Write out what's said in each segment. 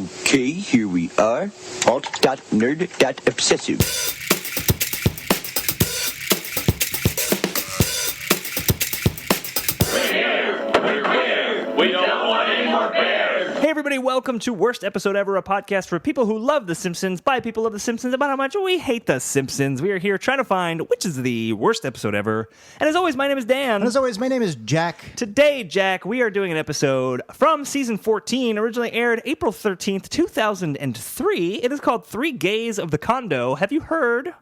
Okay, here we are. Alt.nerd.obsessive. We don't want any more bears! Hey everybody, welcome to Worst Episode Ever, a podcast for people who love The Simpsons, by people who love The Simpsons, about how much we hate The Simpsons. We are here trying to find which is the worst episode ever. And as always, my name is Dan. And as always, my name is Jack. Today, Jack, we are doing an episode from season 14, originally aired April 13th, 2003. It is called Three Gays of the Condo. Have you heard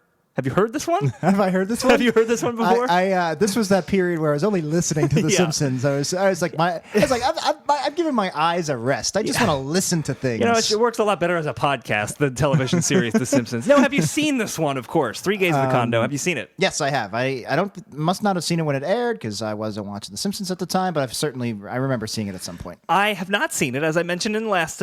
this one? Have I heard this one? Have you heard this one before? This was that period where I was only listening to The Simpsons. I was like, I've given my eyes a rest. I just want to listen to things. You know, it works a lot better as a podcast than television series, The Simpsons. No, have you seen this one, of course? Three Gays of the Condo. Have you seen it? Yes, I have. I must not have seen it when it aired because I wasn't watching The Simpsons at the time, but I remember seeing it at some point. I have not seen it, as I mentioned in the last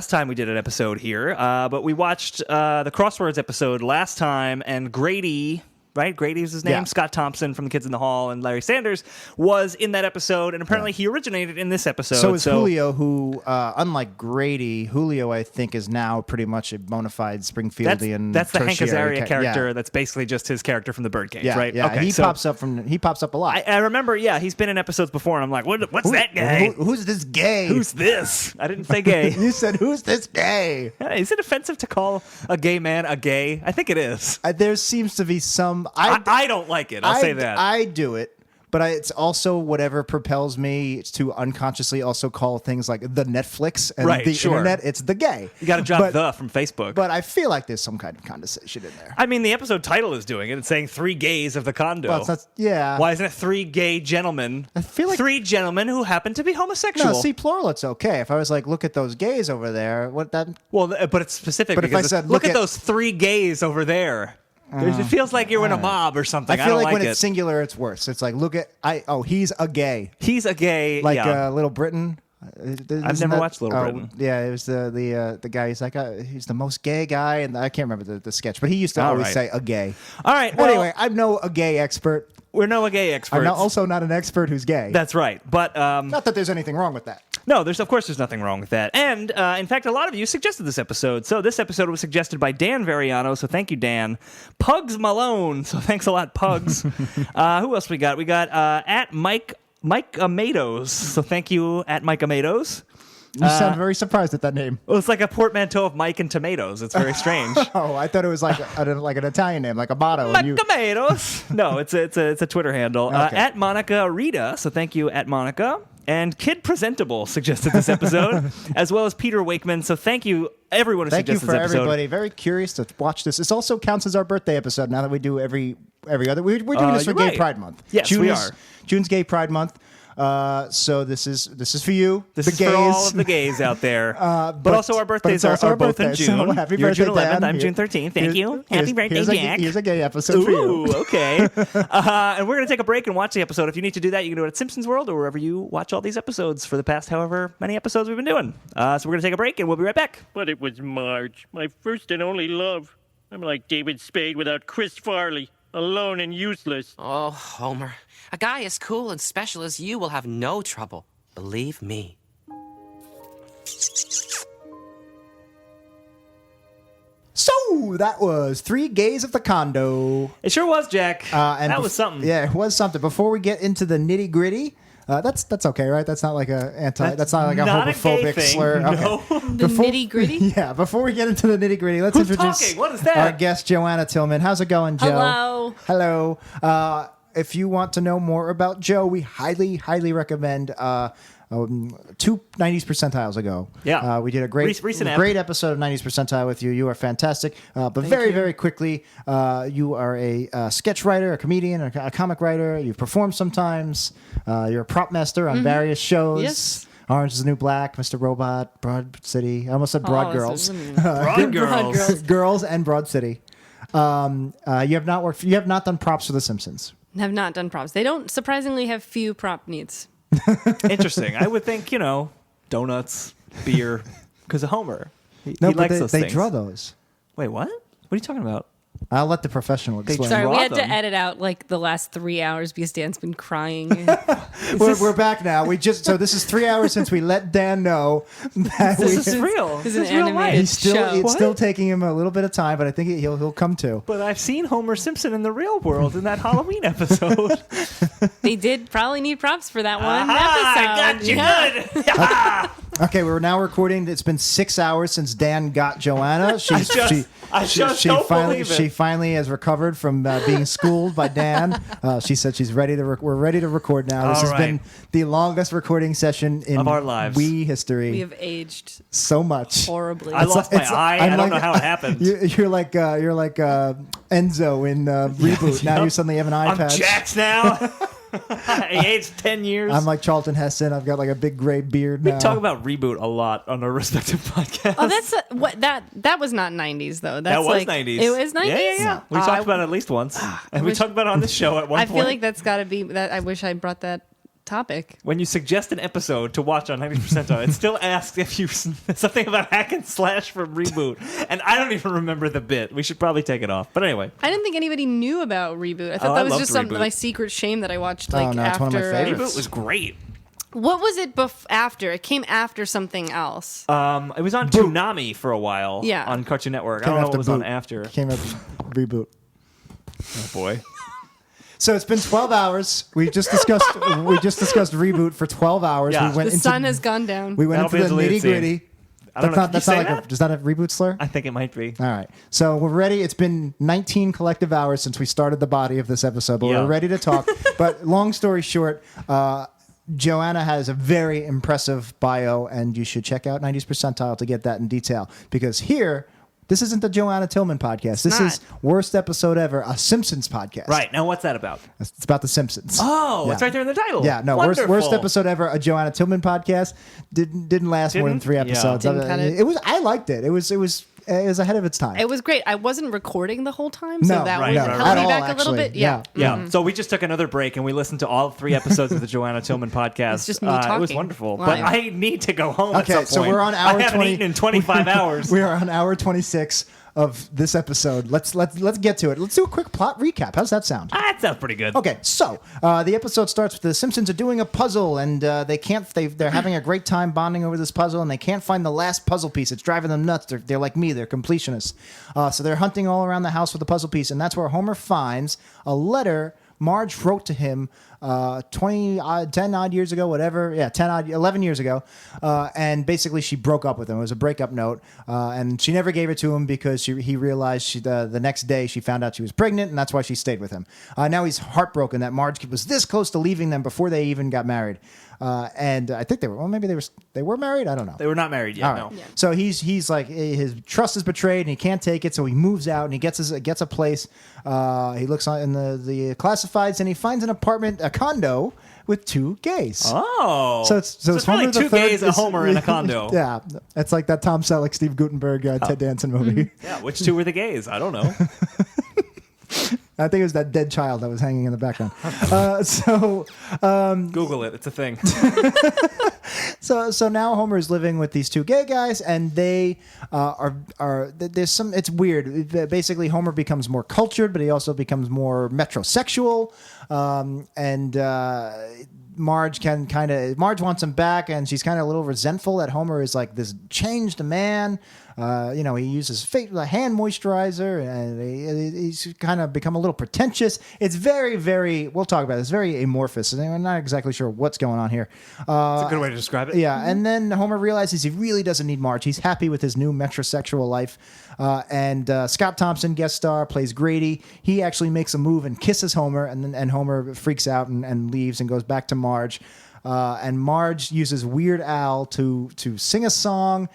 time we did an episode here. But we watched the Crosswords episode last time, and Grady, right? Grady was his name. Yeah. Scott Thompson from The Kids in the Hall and Larry Sanders was in that episode, and apparently he originated in this episode. So is Julio, who, unlike Grady, Julio, I think, is now pretty much a bona fide Springfieldian. That's the Hank tertiary Azaria character. That's basically just his character from the Birdcage, right? Yeah, okay, he pops up a lot. I remember, he's been in episodes before, and I'm like, what's that guy? Who's this gay? Who's this? I didn't say gay. You said, who's this gay? Is it offensive to call a gay man a gay? I think it is. There seems to be some... I don't like it. I'll say that. I do it, but it's also whatever propels me to unconsciously also call things like the Netflix and the internet. It's the gay. You got to drop the from Facebook. But I feel like there's some kind of condensation in there. I mean, the episode title is doing it. It's saying Three Gays of the Condo. Well, it's not, yeah. Why isn't it Three Gay Gentlemen? I feel like three gentlemen who happen to be homosexual. No, see, plural, it's okay. If I was like, look at those gays over there, what that? Well, but it's specific. But if I said, look at those three gays over there. It feels like you're in a mob or something. I feel like when it. it's singular, it's worse. It's like, look at he's a gay. He's a gay. Like Little Britain. I've never watched Little Britain. Yeah, it was the guy. He's like he's the most gay guy, and I can't remember the sketch, but he used to always say a gay. All right. Well, anyway, I'm a gay expert. We're no gay experts. I'm also not an expert who's gay. That's right, but not that there's anything wrong with that. No, there's nothing wrong with that. And in fact, a lot of you suggested this episode. So this episode was suggested by Dan Variano. So thank you, Dan. Pugs Malone. So thanks a lot, Pugs. Who else we got? We got at Mike Amados. So thank you, at Mike Amados. You sound very surprised at that name. Well, it's like a portmanteau of Mike and tomatoes. It's very strange. Oh, I thought it was like an Italian name, like Amato. Mike Tomatoes. No, it's a Twitter handle. Okay. At Monica Rita. So thank you, at Monica. And Kid Presentable suggested this episode, as well as Peter Wakeman. So thank you, everyone who suggested this episode. Thank you for everybody. Very curious to watch this. This also counts as our birthday episode now that we do every other. We're doing this for Gay Pride Month. Yes, we are. June's Gay Pride Month. So this is for you, this the is gays. for all of the gays out there. But also our birthdays are both in June. So happy You're birthday, June 11th. Dan. I'm June 13th. Thank you. Happy birthday, Jack. Here's a gay episode for you. Ooh, okay. And we're going to take a break and watch the episode. If you need to do that, you can do it at Simpsons World or wherever you watch all these episodes for the past however many episodes we've been doing. So we're going to take a break and we'll be right back. But it was Marge, my first and only love. I'm like David Spade without Chris Farley, alone and useless. Oh, Homer. A guy as cool and special as you will have no trouble. Believe me. So that was Three Gays of the Condo. It sure was, Jack. And that was something. Yeah, it was something. Before we get into the nitty gritty, that's okay, right? That's not like that's not like a homophobic slur. No. Okay. The nitty gritty? Yeah, before we get into the nitty gritty, let's Who's introduce talking? What is that? our guest, Joanna Tillman. How's it going, Joe? Hello. Hello. If you want to know more about Joe, we highly, highly recommend 2 90s percentiles ago. Yeah. We did a great episode of 90s percentile with you. You are fantastic. But very quickly, you are a sketch writer, a comedian, a comic writer. You've performed sometimes. You're a prop master on various shows. Yes. Orange is the New Black, Mr. Robot, Broad City. I almost said Broad Girls. Broad Girls. Girls and Broad City. You have not done props for The Simpsons. Have not done props. They don't surprisingly have few prop needs. Interesting. I would think, donuts, beer, because of Homer. He No, but likes those they things. draw those. Wait, what? What are you talking about? I'll let the professional explain. Sorry, we draw had to them. edit out like the last 3 hours because Dan's been crying. We're back now. So this is 3 hours since we let Dan know that This is real. This is This is an real life. animated show. it's still taking him a little bit of time, but I think he'll come to. But I've seen Homer Simpson in the real world in that Halloween episode. They did probably need props for that one I episode. got you Yeah. good. Yeah. Okay, we're now recording. It's been 6 hours since Dan got Joanna. I just don't believe it. She finally has recovered from being schooled by Dan. She said she's ready to. We're ready to record now. This All has right. been the longest recording session in Of our lives. Wii history. We have aged so much. horribly. I lost my eye. I I'm don't know how it happened. You're like Enzo in Reboot. Now you suddenly have an eye I'm patch. jacked now. I aged 10 years. I'm like Charlton Heston. I've got like a big gray beard we now. talk about Reboot a lot on our respective podcasts. Oh, that's what that was not 90s though. That's that was like, 90s. It was 90s. Yeah. We talked about it at least once, and we wish- talked about it on this show at one I point. feel like that's got to be that. I wish I brought that topic. When you suggest an episode to watch on 90% of it still asks if you something about hack and slash from Reboot, and I don't even remember the bit. We should probably take it off. But anyway, I didn't think anybody knew about Reboot. I thought I that was loved just some Reboot. my secret shame that I watched like no, it's after. one of my favorites. Reboot was great. What was it after? It came after something else. It was on Toonami for a while. Yeah. On Cartoon Network. I Came don't know after what was on Boot. after. Came after Reboot. Oh boy. So it's been 12 hours. We just discussed Reboot for 12 hours. Yeah. We went The into, sun has gone down. We went That'll into be the a deleted scene. nitty-gritty. I don't know. Did you That's not say like that? is that a reboot slur? I think it might be. All right. So we're ready. It's been 19 collective hours since we started the body of this episode, but Yeah. we're ready to talk. But long story short, Joanna has a very impressive bio, and you should check out 90s Percentile to get that in detail. Because here, this isn't the Joanna Tillman podcast. This not. is worst episode ever, a Simpsons podcast. Right. Now what's that about? It's about the Simpsons. Oh, it's Yeah. right there in the title. Yeah, no, worst Wonderful. episode ever, a Joanna Tillman podcast. Didn't last more than Didn't? 3 Yeah. episodes. Didn't cut it. It was. I liked it. It was ahead of its time. It was great. I wasn't recording the whole time, so No, that right, would right, held right. me At back all, a little actually. bit. Yeah. Yeah. So we just took another break and we listened to all 3 episodes of the Joanna Tillman podcast. It's just me It was talking wonderful. live. But I need to go home Okay, at some so point. we're on I hour haven't 20 eaten in 25 hours. We are on hour 26 of this episode. Let's get to it. Let's do a quick plot recap. How's that sound? That sounds pretty good. Okay, so the episode starts with the Simpsons are doing a puzzle, and they're having a great time bonding over this puzzle, and they can't find the last puzzle piece. It's driving them nuts. They're like me. They're completionists. So they're hunting all around the house for the puzzle piece, and that's where Homer finds a letter Marge wrote to him 10 odd years ago, whatever. Yeah, 11 years ago. And basically she broke up with him. It was a breakup note. And she never gave it to him because he realized the next day she found out she was pregnant, and that's why she stayed with him. Now he's heartbroken that Marge was this close to leaving them before they even got married. And I think maybe they were married. I don't know. They were not married yet, All right. no. So he's like his trust is betrayed and he can't take it. So he moves out and he gets a place. He looks in the classifieds and he finds an apartment, a condo with 2 gays. Oh. So it's really Homer the 2 third gays, a Homer, and a condo. Yeah, it's like that Tom Selleck, Steve Guttenberg, Ted Danson movie. Yeah, which 2 were the gays? I don't know. I think it was that dead child that was hanging in the background. Google it. It's a thing. So now Homer is living with these 2 gay guys, and they there's some. It's weird. Basically, Homer becomes more cultured, but he also becomes more metrosexual, and Marge wants him back, and she's kind of a little resentful that Homer is like this changed man. He uses hand moisturizer, and he's kind of become a little pretentious. It's very, very. We'll talk about it. It's very amorphous, and I'm not exactly sure what's going on here. It's a good way to describe it. Yeah, and then Homer realizes he really doesn't need Marge. He's happy with his new metrosexual life. And Scott Thompson, guest star, plays Grady. He actually makes a move and kisses Homer, and Homer freaks out and leaves and goes back to Marge. And Marge uses Weird Al to sing a song,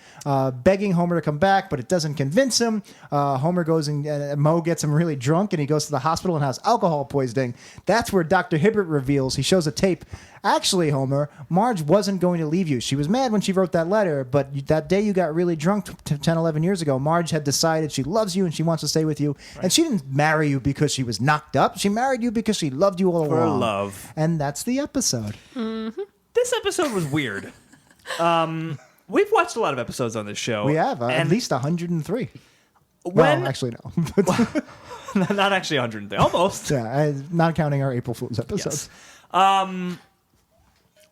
begging Homer to come back, but it doesn't convince him. Homer goes and Moe gets him really drunk, and he goes to the hospital and has alcohol poisoning. That's where Dr. Hibbert reveals. He shows a tape. Actually, Homer, Marge wasn't going to leave you. She was mad when she wrote that letter, but that day you got really drunk 10, 11 years ago, Marge had decided she loves you and she wants to stay with you. Right. And she didn't marry you because she was knocked up. She married you because she loved you all For along. love. And that's the episode. Mm-hmm. This episode was weird. We've watched a lot of episodes on this show. We have, at and least 103. when Well, actually, no. Not actually 130. Almost. Yeah, not counting our April Fool's episodes. Yes.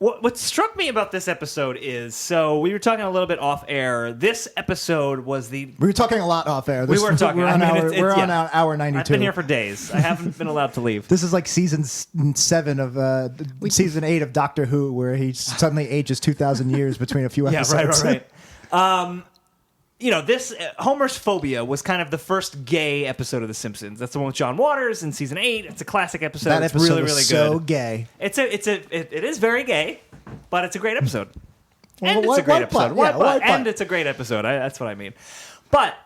What struck me about this episode is, so we were talking a little bit off air. This episode was the... We were talking a lot off air. We were talking. We're on, it's hour 92. I've been here for days. I haven't been allowed to leave. This is like season 7 of season 8 of Doctor Who, where he suddenly ages 2,000 years between a few episodes. Right. This Homer's phobia was kind of the first gay episode of The Simpsons. That's the one with John Waters in season 8. It's a classic episode. That it's episode really, is really so good. gay. It is very gay, but it's a great episode. Well, And it's a great what episode. plot? And it's a great episode. That's what I mean. But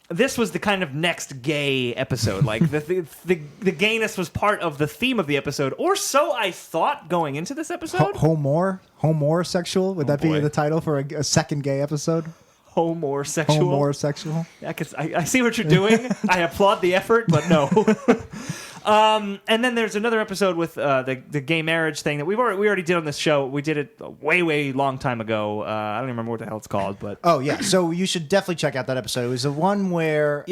this was the kind of next gay episode. Like the gayness was part of the theme of the episode, or so I thought going into this episode. Homosexual? Would that be boy. the title for a second gay episode? Homosexual. Homosexual. I see what you're doing. I applaud the effort, but no. And then there's another episode with the gay marriage thing that we already did on this show. We did it a way long time ago. I don't even remember what the hell it's called, but Oh yeah, so you should definitely check out that episode. It was the one where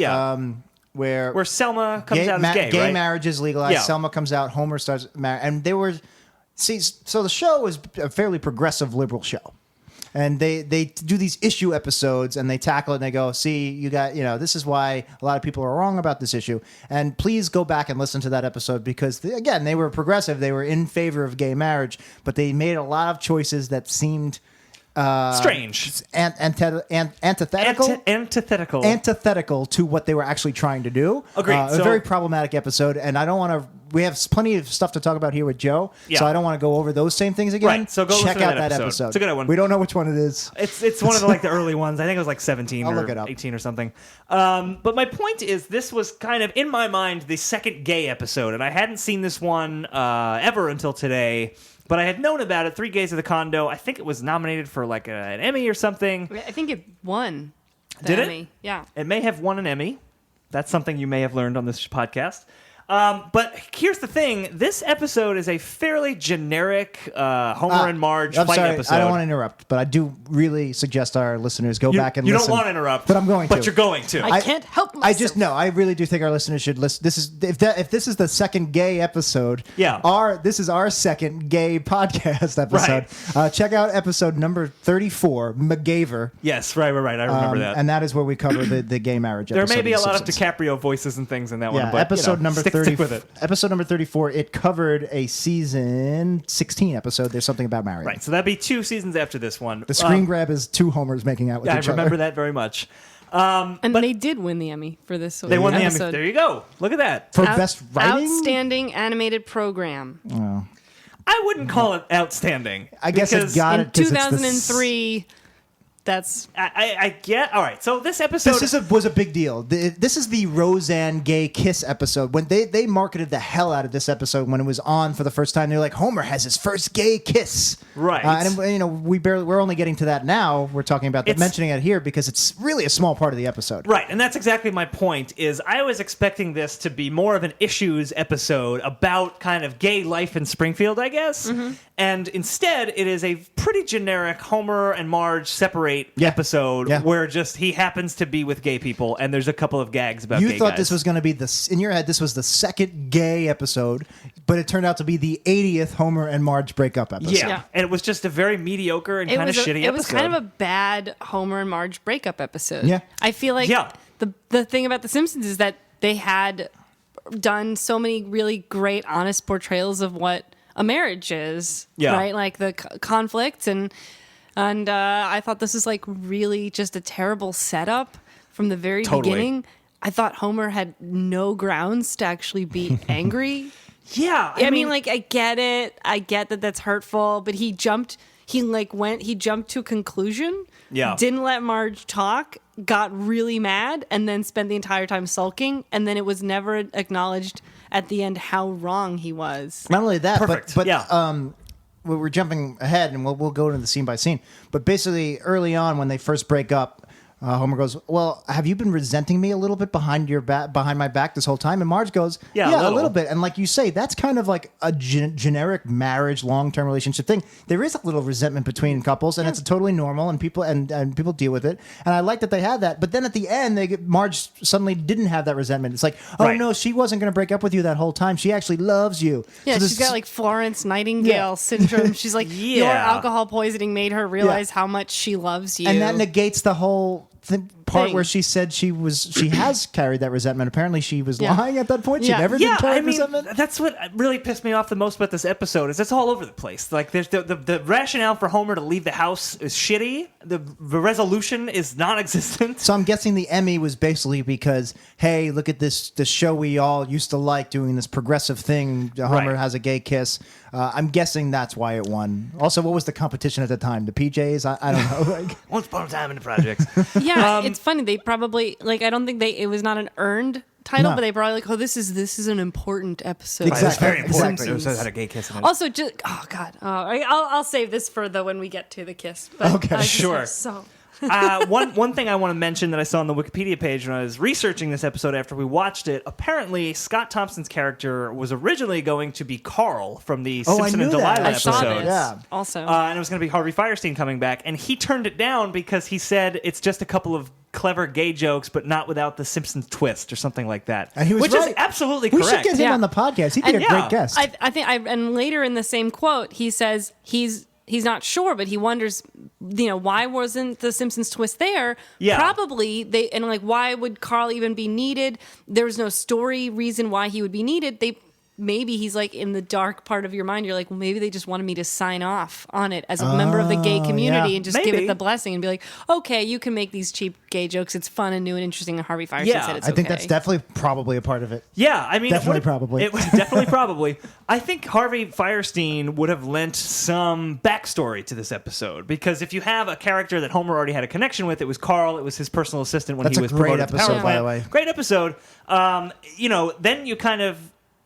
where Selma comes out as gay, gay right? marriage is legalized. Yeah. Selma comes out. Homer starts marriage, and they were so the show is a fairly progressive liberal show. And they do these issue episodes, and they tackle it, and they go, see, you got, this is why a lot of people are wrong about this issue. And please go back and listen to that episode because, again, they were progressive. They were in favor of gay marriage, but they made a lot of choices that seemed... strange. Antithetical to what they were actually trying to do. Agreed. A very problematic episode, and I don't want to... We have plenty of stuff to talk about here with Joe, so I don't want to go over those same things again. Right, so go check listen to out that that episode. It's a good one. We don't know which one it is. It's one of the early ones. I think it was like 17 I'll or look it up. 18 or something. But my point is, this was kind of, in my mind, the second gay episode, and I hadn't seen this one ever until today. But I had known about it. 3 Gays of the Condo. I think it was nominated for like an Emmy or something. I think it won. The Did Emmy. it? Yeah. It may have won an Emmy. That's something you may have learned on this podcast. But here's the thing. This episode is a fairly generic Homer and Marge I'm fight sorry, episode. I don't want to interrupt, but I do really suggest our listeners go back and you listen. don't want to interrupt. But I'm going to. But you're going to. I can't help myself. I just know. I really do think our listeners should listen. This is if this is the second gay episode. Yeah. This is our second gay podcast episode. Right. Check out episode number 34, McGaver. Yes, right. I remember that. And that is where we cover the gay marriage. There episode may be a of The lot of Simpsons. DiCaprio voices and things in that Yeah, one. But, episode number stick 30. with it. Episode number 34. It covered a season 16 episode. There's something about marriage. Right, so that'd be 2 seasons after this one. The screen grab is 2 Homers making out with I each other. remember that very much. And they did win the Emmy for this They won the Emmy. episode. There you go. Look at that. For best writing. Outstanding animated program. I wouldn't call it outstanding. I guess because it got In it 'cause it's the 2003, that's... I get. All right, so this episode was a big deal. This is the Roseanne gay kiss episode. When they marketed the hell out of this episode when it was on for the first time, they're like, Homer has his first gay kiss. Right. And we're only getting to that now. We're talking about mentioning it here because it's really a small part of the episode. Right, and that's exactly my point. Is I was expecting this to be more of an issues episode about kind of gay life in Springfield, I guess. Mm-hmm. And instead, it is a pretty generic Homer and Marge separate episode where just he happens to be with gay people, and there's a couple of gags about gay guys. You thought this was going to be in your head, this was the second gay episode, but it turned out to be the 80th Homer and Marge breakup episode. Yeah. And it was just a very mediocre and kind of shitty episode. It was kind of a bad Homer and Marge breakup episode. Yeah. I feel like the thing about The Simpsons is that they had done so many really great, honest portrayals of what a marriage is. Yeah. Right? Like the conflicts and I thought this was like really just a terrible setup from the very beginning. I thought Homer had no grounds to actually be angry. Yeah. I mean, like, I get it. I get that that's hurtful, but he jumped to a conclusion. Yeah. Didn't let Marge talk, got really mad, and then spent the entire time sulking, and then it was never acknowledged at the end how wrong he was. Not only that, Perfect. but Yeah. we're jumping ahead, and we'll go into the scene by scene. But basically, early on, when they first break up, Homer goes, well, have you been resenting me a little bit behind my back this whole time? And Marge goes, Yeah, a little bit. And like you say, that's kind of like a generic marriage, long-term relationship thing. There is a little resentment between couples, and it's totally normal, and people people deal with it. And I like that they had that. But then at the end, Marge suddenly didn't have that resentment. It's like, oh no, she wasn't going to break up with you that whole time. She actually loves you. Yeah, So she's got like Florence Nightingale syndrome. She's like, your alcohol poisoning made her realize how much she loves you. and that negates the whole part Thing. where she said she has carried that resentment. Apparently, she was lying at that point. She never did carry resentment. That's what really pissed me off the most about this episode is it's all over the place. Like, there's the rationale for Homer to leave the house is shitty. The resolution is non-existent. So I'm guessing the Emmy was basically because, hey, look at this show we all used to like doing this progressive thing. Homer has a gay kiss. I'm guessing that's why it won. Also, what was the competition at the time? The PJs? I don't know. Like, Once upon a time in the projects. Yeah, it's funny. They probably I don't think it was not an earned title, No. but they probably like, oh, this is an important episode. Exactly. It's very important. Simpsons. It had a gay kiss in it. Also, just I'll save this for when we get to the kiss. But Okay, I just sure. have So One thing I want to mention that I saw on the Wikipedia page when I was researching this episode after we watched it, apparently Scott Thompson's character was originally going to be Carl from the I Simpson and knew that. Delilah I episode. saw this Yeah. also. And it was going to be Harvey Fierstein coming back, and he turned it down because he said it's just a couple of clever gay jokes, but not without the Simpsons twist or something like that. And he was which right. is absolutely we correct. should get him Yeah. on the podcast. He'd be And a great guest. I think and later in the same quote, he says he's not sure, but he wonders, why wasn't the Simpsons twist there? Yeah. Probably why would Carl even be needed? There was no story reason why he would be needed. Maybe he's like in the dark part of your mind. You're like, well, maybe they just wanted me to sign off on it as a member of the gay community yeah. and just give Maybe. it the blessing and be like, okay, you can make these cheap gay jokes. It's fun and new and interesting. And Harvey Fierstein Yeah, said it's I think okay. that's definitely probably a part of it. Yeah, I mean, Definitely probably. It was definitely probably. I think Harvey Fierstein would have lent some backstory to this episode because if you have a character that Homer already had a connection with, it was Carl. It was his personal assistant when That's he a was great promoted to episode, power by the plant. way. Great episode. Then you kind of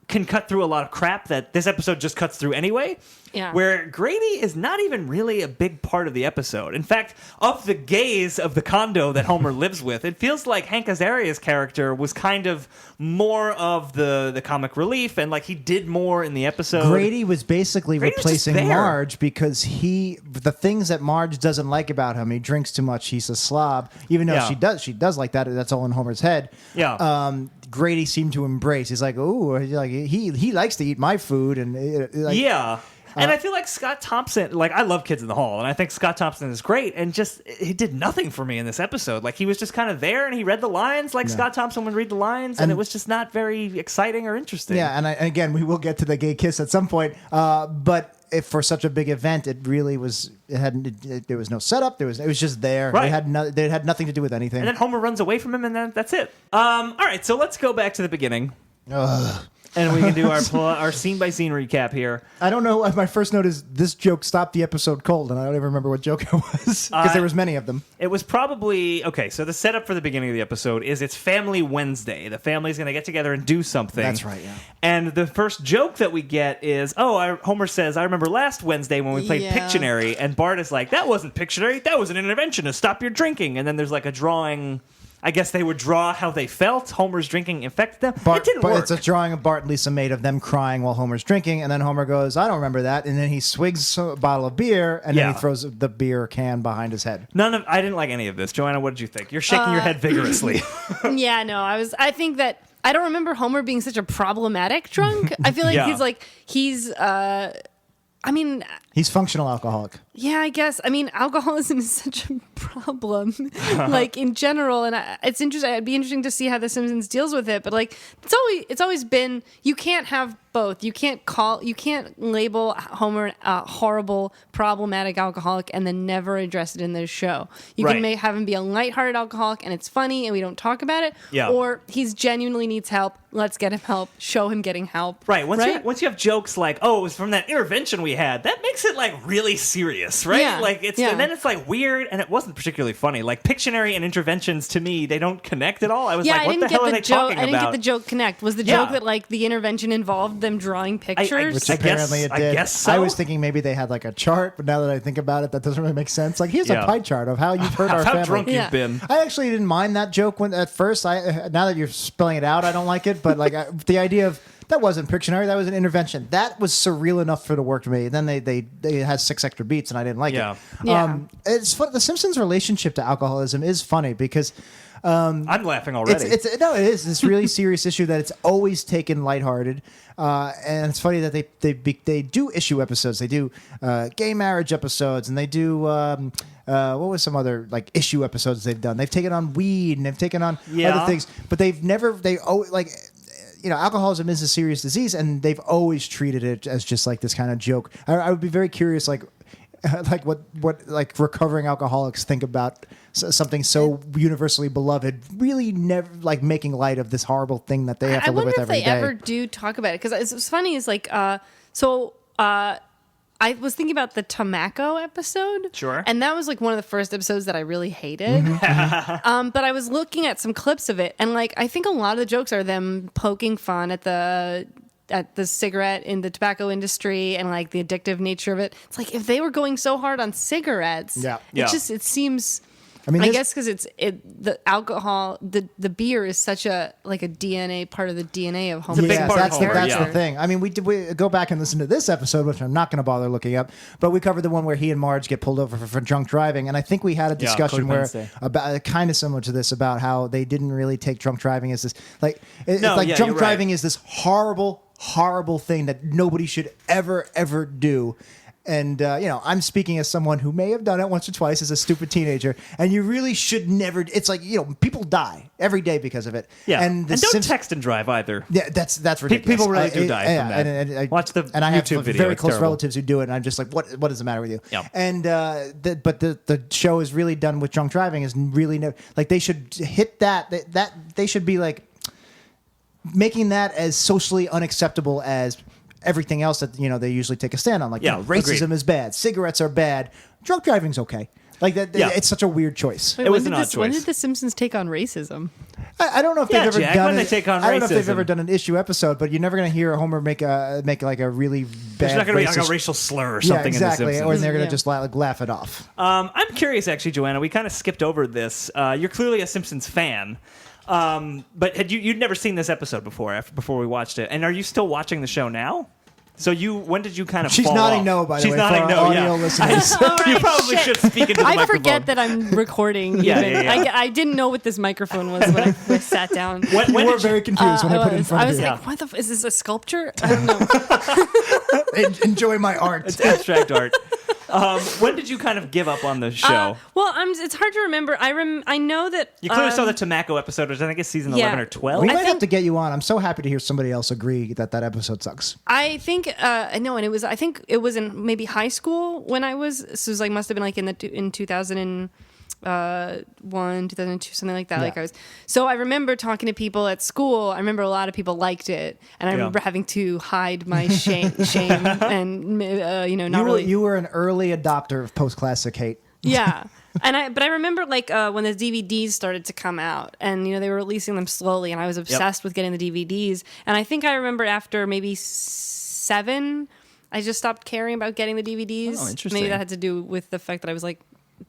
can cut through a lot of crap that this episode just cuts through anyway. Yeah. Where Grady is not even really a big part of the episode. In fact, of the gays of the condo that Homer lives with, it feels like Hank Azaria's character was kind of more of the comic relief and like he did more in the episode. Grady was basically Grady was just replacing there. Marge because the things that Marge doesn't like about him, he drinks too much, he's a slob. Even though Yeah. she does like that. That's all in Homer's head. Yeah. Grady seemed to embrace. He's like, oh, like he likes to eat my food, and Yeah. And I feel like Scott Thompson, I love Kids in the Hall, and I think Scott Thompson is great, and just, he did nothing for me in this episode. Like, he was just kind of there, and he read the lines like Scott Thompson would read the lines, and it was just not very exciting or interesting. Yeah, and again, we will get to the gay kiss at some point, but if for such a big event, it really was. There was no setup. It was just there. Right. They had nothing to do with anything. And then Homer runs away from him, and then that's it. All right, so let's go back to the beginning. And we can do our scene-by-scene recap here. I don't know. My first note is this joke stopped the episode cold, and I don't even remember what joke it was because there was many of them. It was probably okay. So the setup for the beginning of the episode is it's Family Wednesday. The family's going to get together and do something. That's right, yeah. And the first joke that we get is, Homer says, "I remember last Wednesday when we played Yeah. Pictionary," and Bart is like, "That wasn't Pictionary. That was an intervention to stop your drinking." And then there's like a drawing. I guess they would draw how they felt. Homer's drinking affected them. It didn't work. It's a drawing of Bart and Lisa made of them crying while Homer's drinking, and then Homer goes, "I don't remember that," and then he swigs a bottle of beer, and then Yeah. he throws the beer can behind his head. I didn't like any of this. Joanna, what did you think? You're shaking your head vigorously. Yeah, no, I think that I don't remember Homer being such a problematic drunk. I feel like Yeah. he's He's functional alcoholic. yeah, I guess. I mean, alcoholism is such a problem, in general, and it's interesting. It'd be interesting to see how The Simpsons deals with it. But it's always been you can't have both. You can't label Homer a horrible, problematic alcoholic and then never address it in the show. You Right. can have him be a lighthearted alcoholic and it's funny and we don't talk about it. Yeah. Or he's genuinely needs help. Let's get him help. Show him getting help. Right. Once you have jokes like, "Oh, it was from that intervention we had," that makes makes it like really serious, right? Yeah, Like it's yeah. and then it's like weird, and it wasn't particularly funny. Like Pictionary and interventions to me, they don't connect at all. I was Yeah, like, I what didn't the get hell are the they joke. talking I didn't about? get the joke connect. Was the Yeah. joke that like the intervention involved them drawing pictures? Which I apparently guess- it I did. guess so. I was thinking maybe they had like a chart, but now that I think about it, that doesn't really make sense. Like, here's Yeah. a pie chart of how you've hurt our How family. drunk Yeah. you've been. I actually didn't mind that joke when at first. Now that you're spelling it out, I don't like it. But like the idea of that wasn't Pictionary, that was an intervention. That was surreal enough for it to work for me. Then they had 6 extra beats, and I didn't like Yeah. it. Yeah. It's fun. The Simpsons' relationship to alcoholism is funny because I'm laughing already. it is this really serious issue that it's always taken lighthearted, and it's funny that they do issue episodes. They do gay marriage episodes, and they do what was some other like issue episodes they've done. They've taken on weed and they've taken on Yeah. other things, but alcoholism is a serious disease, and they've always treated it as just like this kind of joke. I would be very curious, like what like recovering alcoholics think about something so universally beloved, really never like making light of this horrible thing that they have to I live wonder with if every they day. ever do talk about it because it's funny. Is like I was thinking about the tobacco episode. Sure. And that was like one of the first episodes that I really hated. But I was looking at some clips of it, and like I think a lot of the jokes are them poking fun at the cigarette in the tobacco industry and like the addictive nature of it. It's like if they were going so hard on cigarettes, Yeah. Yeah. it seems. I mean, I this- guess because the alcohol, the beer is such a DNA part of the DNA of a big Yes, part of that's Homer, that's yeah. the thing. I mean, we go back and listen to this episode, which I'm not going to bother looking up, but we covered the one where he and Marge get pulled over for drunk driving, and I think we had a discussion Cody where Wednesday. about kind of similar to this about how they didn't really take drunk driving as this like it's No, like yeah, drunk you're right. driving is this horrible thing that nobody should ever do. And, I'm speaking as someone who may have done it once or twice as a stupid teenager. And you really should never. It's like, people die every day because of it. Yeah. And, And don't text and drive either. Yeah, that's ridiculous. People really do die from that. And Watch the and I have YouTube video. very It's close terrible. relatives who do it, and I'm just like, what is the matter with you? Yeah. And but the show is really done with drunk driving is really like they should hit that they should be like making that as socially unacceptable as everything else that they usually take a stand on. Like Yeah, racism agreed. is bad, cigarettes are bad, drunk driving's okay. Like that, Yeah. it's such a weird choice. Wait, It was when an did odd When choice. did The Simpsons take on racism? I don't know if Yeah, they've ever Jack, done when they it. take on I don't know if they've racism. ever done an issue episode, but you're never going to hear Homer make like a really bad. There's not going to be like a racist- racial slur or Yeah, something exactly. in The Or Simpsons. they're going to Yeah. just laugh it off. I'm curious, actually, Joanna. We kind of skipped over this. You're clearly a Simpsons fan, but you'd never seen this episode before we watched it. And are you still watching the show now? So when did you kind of? She's fall nodding off? no, by the She's way, nodding for no. our Yeah. audio listeners. You probably should speak into the I microphone. forget that I'm recording. Yeah, even. yeah, yeah. I didn't know what this microphone was when I sat down. When You were did you- very confused when I put it in front I of was you. like, what is this a sculpture? I don't know. Enjoy my art. It's abstract art. When did you kind of give up on the show? Well, it's hard to remember. I know that You clearly saw the tobacco episode, which I think is season yeah. 11 or 12. We I might have think- to get you on. I'm so happy to hear somebody else agree that episode sucks. I think no, and I think it was in maybe high school when I was. So it was like must have been like in 2001, 2002, something like that. Yeah. Like I was. So I remember talking to people at school. I remember a lot of people liked it, and I remember having to hide my shame and not really. You were an early adopter of post-classic hate. Yeah. But I remember like when the DVDs started to come out, and they were releasing them slowly, and I was obsessed with getting the DVDs. And I think I remember after maybe 7, I just stopped caring about getting the DVDs. Oh, interesting. Maybe that had to do with the fact that I was like,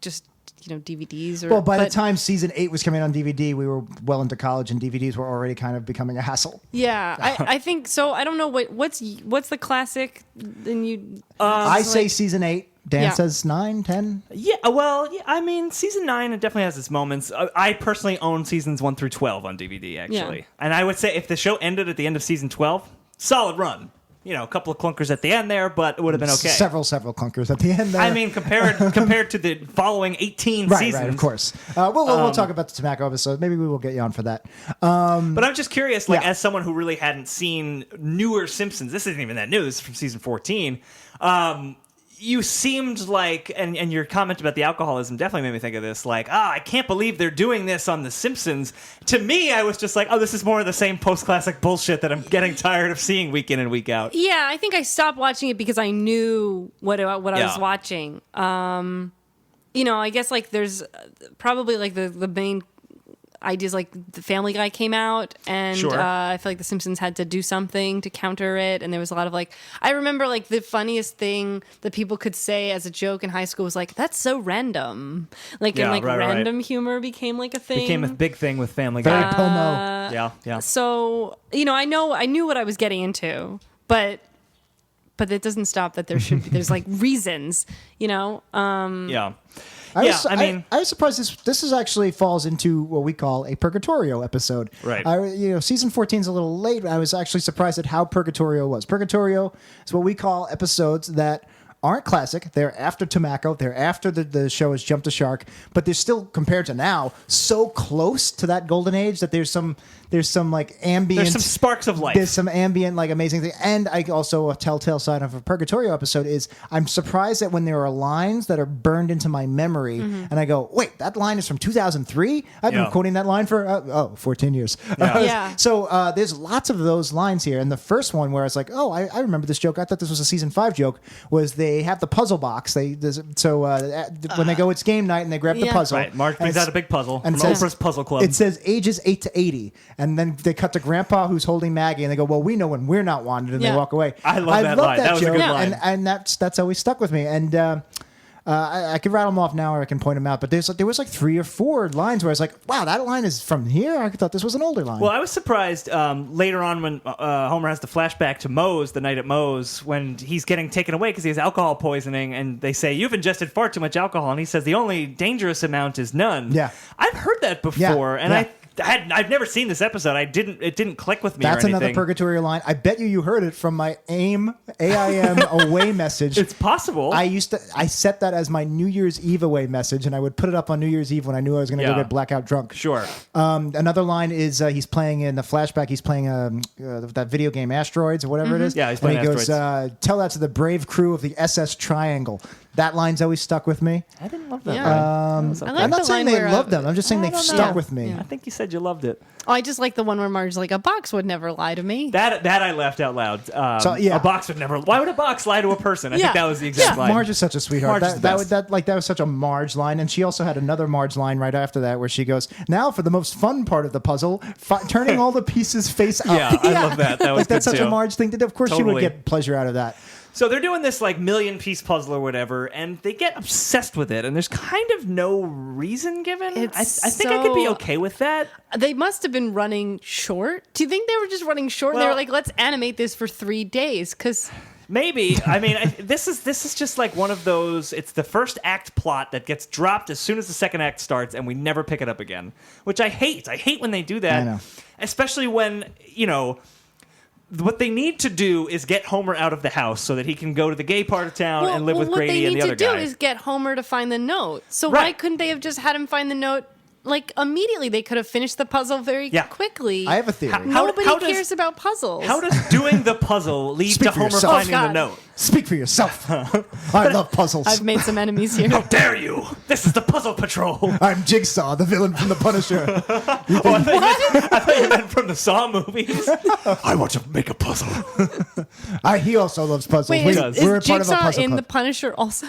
just DVDs. Or Well, by the but- time season 8 was coming on DVD, we were well into college, and DVDs were already kind of becoming a hassle. yeah, I think so. I don't know what's the classic. Then you. I it's say like- season 8. Dan Yeah. says 9, 10. Yeah, well, yeah, I mean, season 9 it definitely has its moments. I personally own seasons 1 through 12 on DVD, actually. Yeah. And I would say if the show ended at the end of season 12, solid run. A couple of clunkers at the end there, but it would have been okay. Several clunkers at the end there. I mean, compared to the following 18 right, seasons. right, of course. We'll talk about the tobacco episode. Maybe we will get you on for that. But I'm just curious, like, Yeah. as someone who really hadn't seen newer Simpsons, this isn't even that new. This is from season 14. you seemed like, and your comment about the alcoholism definitely made me think of this, like, I can't believe they're doing this on The Simpsons. To me, I was just like, this is more of the same post-classic bullshit that I'm getting tired of seeing week in and week out. Yeah, I think I stopped watching it because I knew what I was watching. I guess like there's probably like the main ideas, like the Family Guy came out, and Sure. I feel like the Simpsons had to do something to counter it, and there was a lot of like, I remember like the funniest thing that people could say as a joke in high school was like, that's so random, like, and like random humor became like a thing, Became a big thing with Family Guy. Very Pomo. Yeah. So I knew what I was getting into, but it doesn't stop that there's like reasons, Yeah. I was surprised this is actually falls into what we call a Purgatorio episode. Right. Season 14 is a little late. I was actually surprised at how Purgatorio was. Purgatorio is what we call episodes that aren't classic. They're after Tobacco. They're after the show has jumped a shark, but they're still, compared to now, so close to that golden age that there's some like ambient. There's some sparks of life. There's some ambient, like, amazing thing. And I also, a telltale sign of a Purgatorio episode is I'm surprised that when there are lines that are burned into my memory and I go, wait, that line is from 2003? I've been quoting that line for 14 years. Yeah. So there's lots of those lines here. And the first one where I was like, I remember this joke. I thought this was a season 5 joke, was they have the puzzle box. When they go, it's game night, and they grab the puzzle. Right. Marge brings out a big puzzle and from says, Oprah's Puzzle Club. It says ages 8 to 80. And then they cut to Grandpa, who's holding Maggie, and they go, well, we know when we're not wanted, and they walk away. I love that line. That was a joke, good line. And that's always stuck with me. And I could rattle them off now, or I can point them out. But there was like 3 or 4 lines where I was like, wow, that line is from here? I thought this was an older line. Well, I was surprised later on when Homer has the flashback to Moe's, the night at Moe's, when he's getting taken away because he has alcohol poisoning, and they say, you've ingested far too much alcohol. And he says, the only dangerous amount is none. Yeah. I've heard that before, and I've never seen this episode. It didn't click with me. That's or anything. another Purgatorio line. I bet you heard it from my AIM away message. It's possible. I set that as my New Year's Eve away message, and I would put it up on New Year's Eve when I knew I was going to go get blackout drunk. Sure. Another line is he's playing in the flashback. He's playing that video game Asteroids or whatever it is. Yeah, he's playing and he Asteroids. goes, "Tell that to the brave crew of the SS Triangle." That line's always stuck with me. I didn't love that Yeah. line. I like I'm the not saying line they where, love them. I'm just saying they've stuck with me. I think you said you loved it. Oh, I just like the one where Marge's like, a box would never lie to me. That I laughed out loud. A box would never. Why would a box lie to a person? I think that was the exact line. Marge is such a sweetheart. Marge is the best. That was such a Marge line, and she also had another Marge line right after that, where she goes, "Now for the most fun part of the puzzle, turning all the pieces face up." Yeah, I love that. That was like, that's good such too. a Marge thing to do. Of course, she would Totally. get pleasure out of that. So they're doing this like million-piece puzzle or whatever, and they get obsessed with it, and there's kind of no reason given. I think I could be okay with that. They must have been running short. Do you think they were just running short? And they were Well- like, let's animate this for 3 days, because... Maybe. I mean, this is just like one of those. It's the first act plot that gets dropped as soon as the second act starts, and we never pick it up again, which I hate. I hate when they do that, I know. especially when what they need to do is get Homer out of the house so that he can go to the gay part of town and live with Grady and the other what they need to guy. do is get Homer to find the note. So Right. why couldn't they have just had him find the note like immediately? They could have finished the puzzle very quickly. I have a theory. Nobody how does- cares about puzzles. How does doing the puzzle lead Speak to for Homer yourself. finding Oh, the God. note? Speak for yourself. I love puzzles. I've made some enemies here. How dare you? This is the Puzzle Patrol. I'm Jigsaw, the villain from The Punisher. I thought you meant from the Saw movies. I want to make a puzzle. He also loves puzzles. Wait, We're is a part of a Jigsaw puzzle in club. The Punisher also?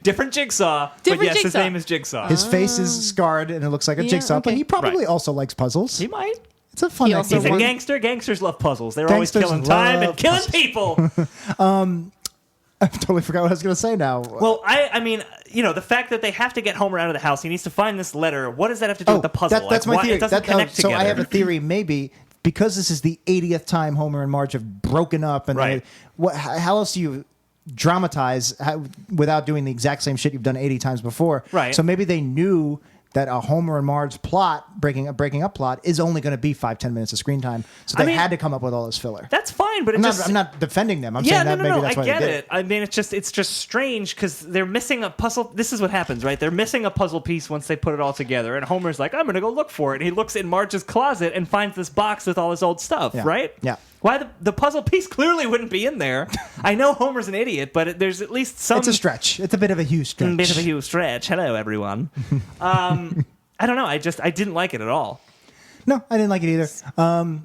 Different Jigsaw, but Different yes, his Jigsaw. name is Jigsaw. His face is scarred and it looks like a jigsaw, but okay. he probably Right. also likes puzzles. He might. It's a fun He also He's a One- gangster. Gangsters love puzzles. They're Gangsters always killing time and love killing puzzles. people. I totally forgot what I was going to say now. Well, I mean, the fact that they have to get Homer out of the house, he needs to find this letter. What does that have to do with the puzzle? That's Like, my theory. It doesn't connect so together. I have a theory, maybe because this is the 80th time Homer and Marge have broken up, and Right. how else do you dramatize without doing the exact same shit you've done 80 times before? Right. So maybe they knew that a Homer and Marge plot, breaking up plot, is only going to be 5-10 minutes of screen time. So they had to come up with all this filler. That's fine, but I'm not defending them. I'm saying that maybe that's I why get they did it. I mean, it's just strange because they're missing a puzzle. This is what happens, right? They're missing a puzzle piece once they put it all together, and Homer's like, "I'm going to go look for it." And he looks in Marge's closet and finds this box with all his old stuff, Yeah. right? Yeah. Why the puzzle piece clearly wouldn't be in there. I know Homer's an idiot, but there's at least some... It's a stretch. It's a bit of a huge stretch. Bit of a huge stretch. Hello, everyone. I don't know. I didn't like it at all. No, I didn't like it either.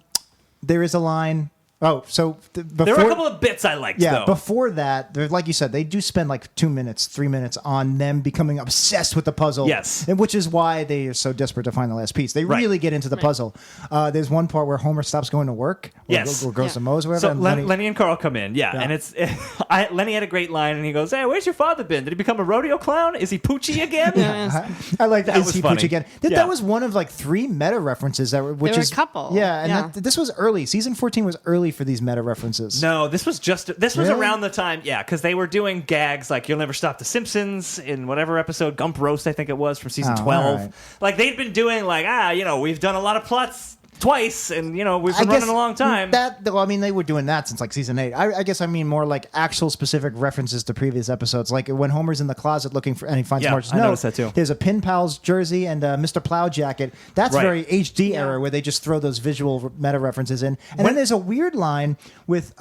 There is a line... Oh, so before, there were a couple of bits I liked, though. Before that, like you said, they do spend like 2 minutes, 3 minutes on them becoming obsessed with the puzzle. Yes. And which is why they are so desperate to find the last piece. They really get into the puzzle. There's one part where Homer stops going to work. Yes. Or goes to Moe's or whatever. So and Lenny and Carl come in, and it's Lenny had a great line, and he goes, "Hey, where's your father been? Did he become a rodeo clown? Is he Poochie again?" I like that. That Is was he funny. Poochie again? That was one of like 3 meta references that were, which There were is a couple. Yeah, and this was early. Season 14 was early for these meta references. No, this was Really? around the time, because they were doing gags like "You'll Never Stop the Simpsons" in whatever episode, Gump Roast, I think it was, from season 12. all right. Like they'd been doing we've done a lot of plots twice, and we've been running a long time. They were doing that since like season 8. I guess I mean more like actual specific references to previous episodes. Like when Homer's in the closet looking for, and he finds Marge's I note. noticed that too. There's a Pin Pals jersey and a Mr. Plow jacket. That's very HD era where they just throw those visual meta references in. And then there's a weird line with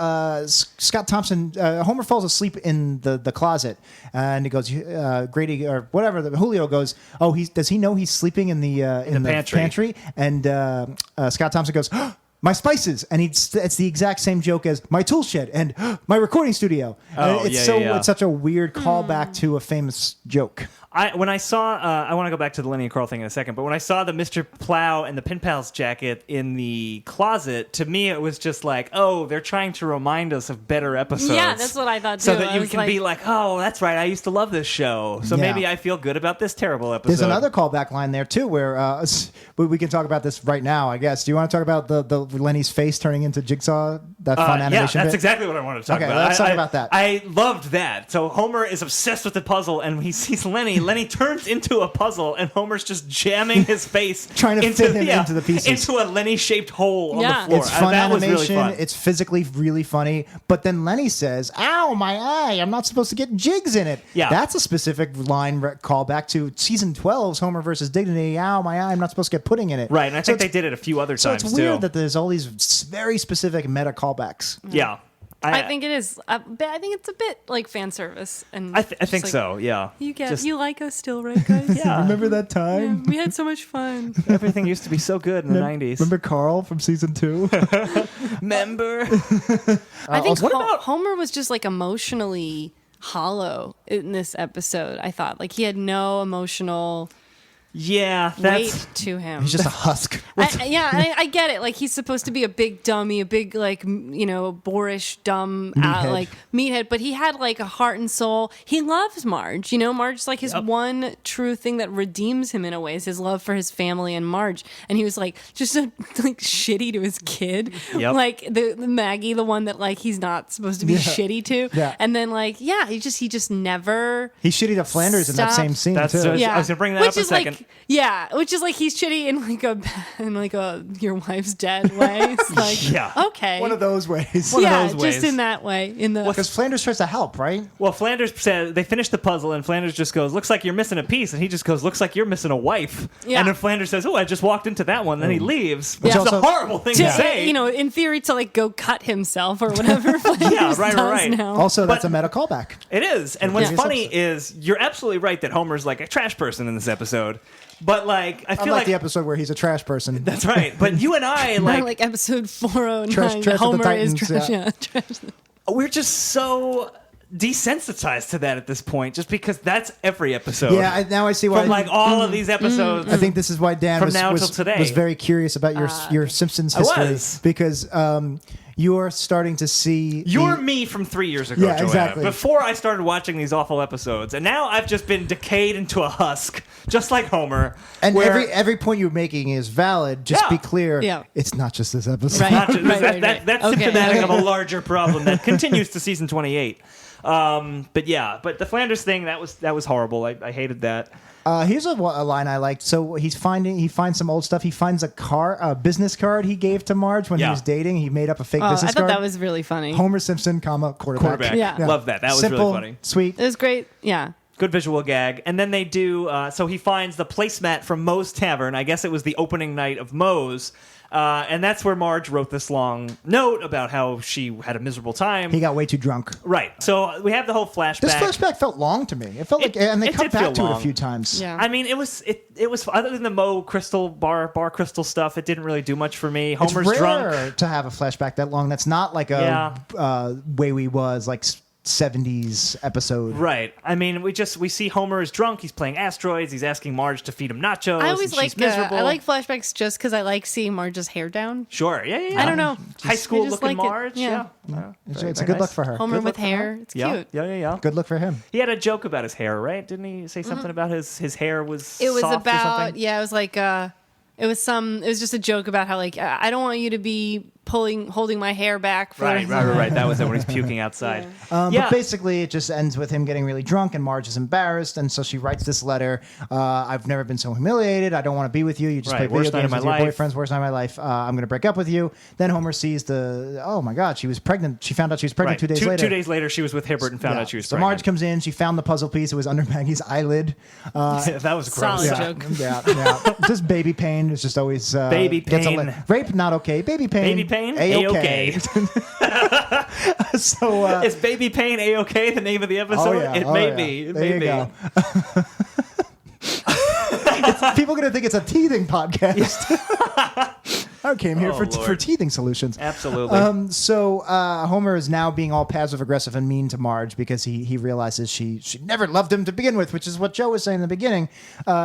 Scott Thompson. Homer falls asleep in the closet, and he goes, Grady or whatever. Julio goes, "Oh, does he know he's sleeping in the pantry?" And Scott Thompson goes, "My spices," and it's the exact same joke as "my tool shed" and "my recording studio." It's such a weird callback to a famous joke. When I saw, I want to go back to the Lenny and Carl thing in a second, but when I saw the Mr. Plow and the Pin Pals jacket in the closet, to me it was just like, oh, they're trying to remind us of better episodes. Yeah, that's what I thought too. So that you can be like, oh, that's right, I used to love this show, so maybe I feel good about this terrible episode. There's another callback line there too, where we can talk about this right now, I guess. Do you want to talk about the Lenny's face turning into Jigsaw? That fun animation. Yeah, that's bit? exactly what I wanted to talk about. Okay, let's talk about that. I loved that. So Homer is obsessed with the puzzle, and he sees Lenny. Lenny turns into a puzzle, and Homer's just jamming his face trying to fit him into the pieces. Into a Lenny-shaped hole on the floor. It's fun that animation. was really fun. It's physically really funny. But then Lenny says, "Ow, my eye! I'm not supposed to get jigs in it." Yeah. That's a specific line callback to season 12's Homer versus Dignity. "Ow, my eye! I'm not supposed to get pudding in it." Right, and I think they did it a few other times So it's weird too. that there's all these very specific meta callbacks. Yeah. I think it is. I think it's a bit like fan service, and I think so. Yeah. You like us still, right, guys? Yeah. Remember that time? We had so much fun. Everything used to be so good in the 90s. Remember Carl from season 2? Remember? I think what about Homer was just like emotionally hollow in this episode. I thought like he had no emotional weight to him. He's just a husk. I get it. Like he's supposed to be a big dummy, a big boorish dumb meathead. But he had like a heart and soul. He loves Marge. Marge's like his one true thing that redeems him in a way is his love for his family and Marge. And he was like just like shitty to his kid, like the Maggie, the one that like he's not supposed to be shitty to. Yeah. And then he just never. He's shitty to Flanders in that same scene too. I was gonna bring that up a second. Which is like he's shitty in like a your wife's dead way. It's like okay, one of those ways. Just in that way. Because Flanders tries to help, right? Well, Flanders said they finished the puzzle, and Flanders just goes, "Looks like you're missing a piece," and he just goes, "Looks like you're missing a wife." Yeah. And then Flanders says, "Oh, I just walked into that one." Then he leaves, which Yeah. is a horrible thing to say. In theory, to like go cut himself or whatever. Yeah, right. Now. Also, that's a meta callback. It is, and what's Yeah. funny is you're absolutely right that Homer's like a trash person in this episode. But like, I feel Unlike like the episode where he's a trash person. That's right. But you and I like episode 409. Trash with the Homer is Titans, trash. Trash. we're just so desensitized to that at this point, just because that's every episode. Yeah, now I see why. From like all of these episodes. I think this is why Dan From was, now was, till today. was very curious about your Simpsons I history was. because you are starting to see. You're me from 3 years ago, Yeah, Joanna. exactly. Before I started watching these awful episodes, and now I've just been decayed into a husk, just like Homer. And where- every point you're making is valid. Just be clear. Yeah. It's not just this episode. Right. Not just- Right. That's Okay. symptomatic of a larger problem that continues to season 28. But the Flanders thing, that was horrible. I hated that. Here's a line I liked. So he finds some old stuff. He finds a business card he gave to Marge when he was dating. He made up a fake I business thought card. that was really funny. Homer Simpson, quarterback. Quarterback. Yeah. Love that. That was Simple, really funny. sweet. It was great. Yeah. Good visual gag. And then they do, so he finds the placemat from Moe's Tavern. I guess it was the opening night of Moe's. And that's where Marge wrote this long note about how she had a miserable time. He got way too drunk. Right. So we have the whole flashback. This flashback felt long to me. It felt like, and they cut back to it a few times. Yeah. I mean, it was other than the Moe crystal bar crystal stuff, it didn't really do much for me. Homer's it's rare drunk to have a flashback that long. That's not like a Way We Was, like 70s episode. Right. I mean, we see Homer is drunk. He's playing asteroids. He's asking Marge to feed him nachos. I always and she's like miserable. I like flashbacks just because I like seeing Marge's hair down. Sure. Yeah. I don't know. High school I just looking like it. Marge. Yeah. It's a good look for her. Homer Good with look for her. hair. It's Yeah. cute. Yeah. Good look for him. He had a joke about his hair, right? Didn't he say something about his hair was It was soft or about something? it was like it was just a joke about how like I don't want you to be holding my hair back for Right. That was it when he's puking outside. But basically, it just ends with him getting really drunk, and Marge is embarrassed, and so she writes this letter. I've never been so humiliated. I don't want to be with you. You just Right, play video worst night of games my with your life. boyfriends. Worst night of my life. I'm going to break up with you. Then Homer sees oh my God, she was pregnant. She found out she was pregnant Right. 2 days later. 2 days later, she was with Hibbert and found out she was so pregnant. Marge comes in. She found the puzzle piece. It was under Maggie's eyelid. That was gross. Solid joke. Yeah. Just baby pain is just always Baby gets pain. Rape not okay. Baby pain. Baby pain? A-okay. So Is Baby Pain A-OK the name of the episode? It may be. It may be. Go. People are going to think it's a teething podcast. I came here for Lord. teething solutions. Absolutely. So Homer is now being all passive aggressive and mean to Marge because he realizes she never loved him to begin with, which is what Joe was saying in the beginning.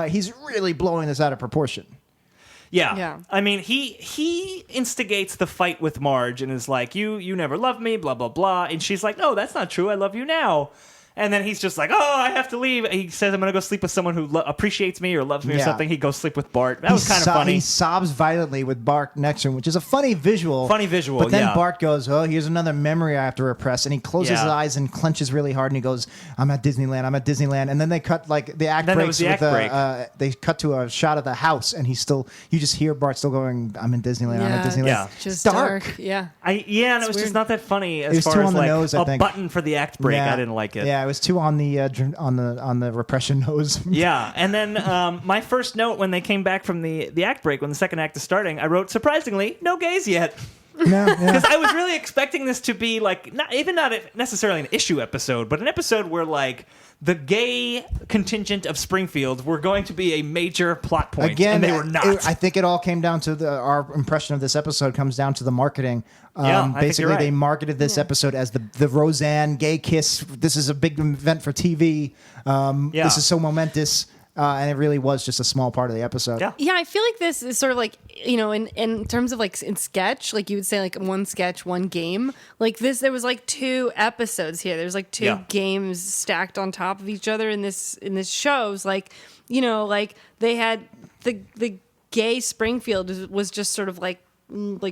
He's really blowing this out of proportion. Yeah. I mean, he instigates the fight with Marge and is like, you never loved me, blah, blah, blah. And she's like, no, that's not true. I love you now. And then he's just like, oh, I have to leave. He says, I'm going to go sleep with someone who appreciates me or loves me or something. He goes sleep with Bart. That was kind of funny. He sobs violently with Bart next to him, which is a funny visual. But then Bart goes, oh, here's another memory I have to repress. And he closes his eyes and clenches really hard. And he goes, I'm at Disneyland. And then they cut, like, the act breaks. They cut to a shot of the house. And you just hear Bart still going, I'm in Disneyland. I'm at Disneyland. Yeah. Just dark. Yeah. And it was weird. just not that funny It was as far too as on the like nose, I a think. button for the act break. I didn't like it. Yeah, it was too on the repression nose. Yeah, and then my first note when they came back from the act break, when the second act is starting, I wrote, surprisingly, no gays yet. Because I was really expecting this to be like, not necessarily an issue episode, but an episode where like the gay contingent of Springfield were going to be a major plot point, Again, and they were not. I think it all came down to our impression of this episode comes down to the marketing. I think basically, you're right. they marketed this episode as the Roseanne gay kiss. This is a big event for TV. This is so momentous. And it really was just a small part of the episode. Yeah, I feel like this is sort of like, in terms of like in sketch, like you would say like one sketch, one game. Like this, there was like 2 episodes here. There's like 2 games stacked on top of each other in this shows. Like, like they had the gay Springfield was just sort of like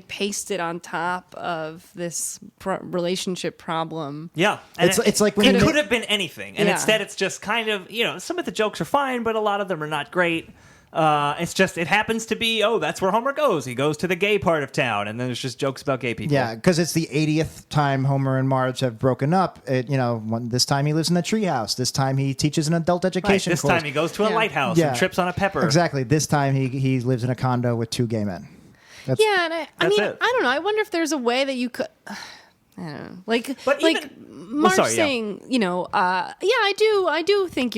pasted on top of this relationship problem. Yeah, and it's like when it you could have been anything, and Yeah. instead it's just kind of some of the jokes are fine, but a lot of them are not great. It's just it happens to be that's where Homer goes. He goes to the gay part of town, and then there's just jokes about gay people. Yeah, because it's the 80th time Homer and Marge have broken up. This time he lives in the treehouse. This time he teaches an adult Right, education this course. time he goes to a lighthouse Yeah. and trips on a pepper. Exactly. This time he lives in a condo with 2 gay men. And I That's mean, it. I don't know. I wonder if there's a way that you could. I don't know. Like, But like even- Marge sorry, yeah. saying, I do think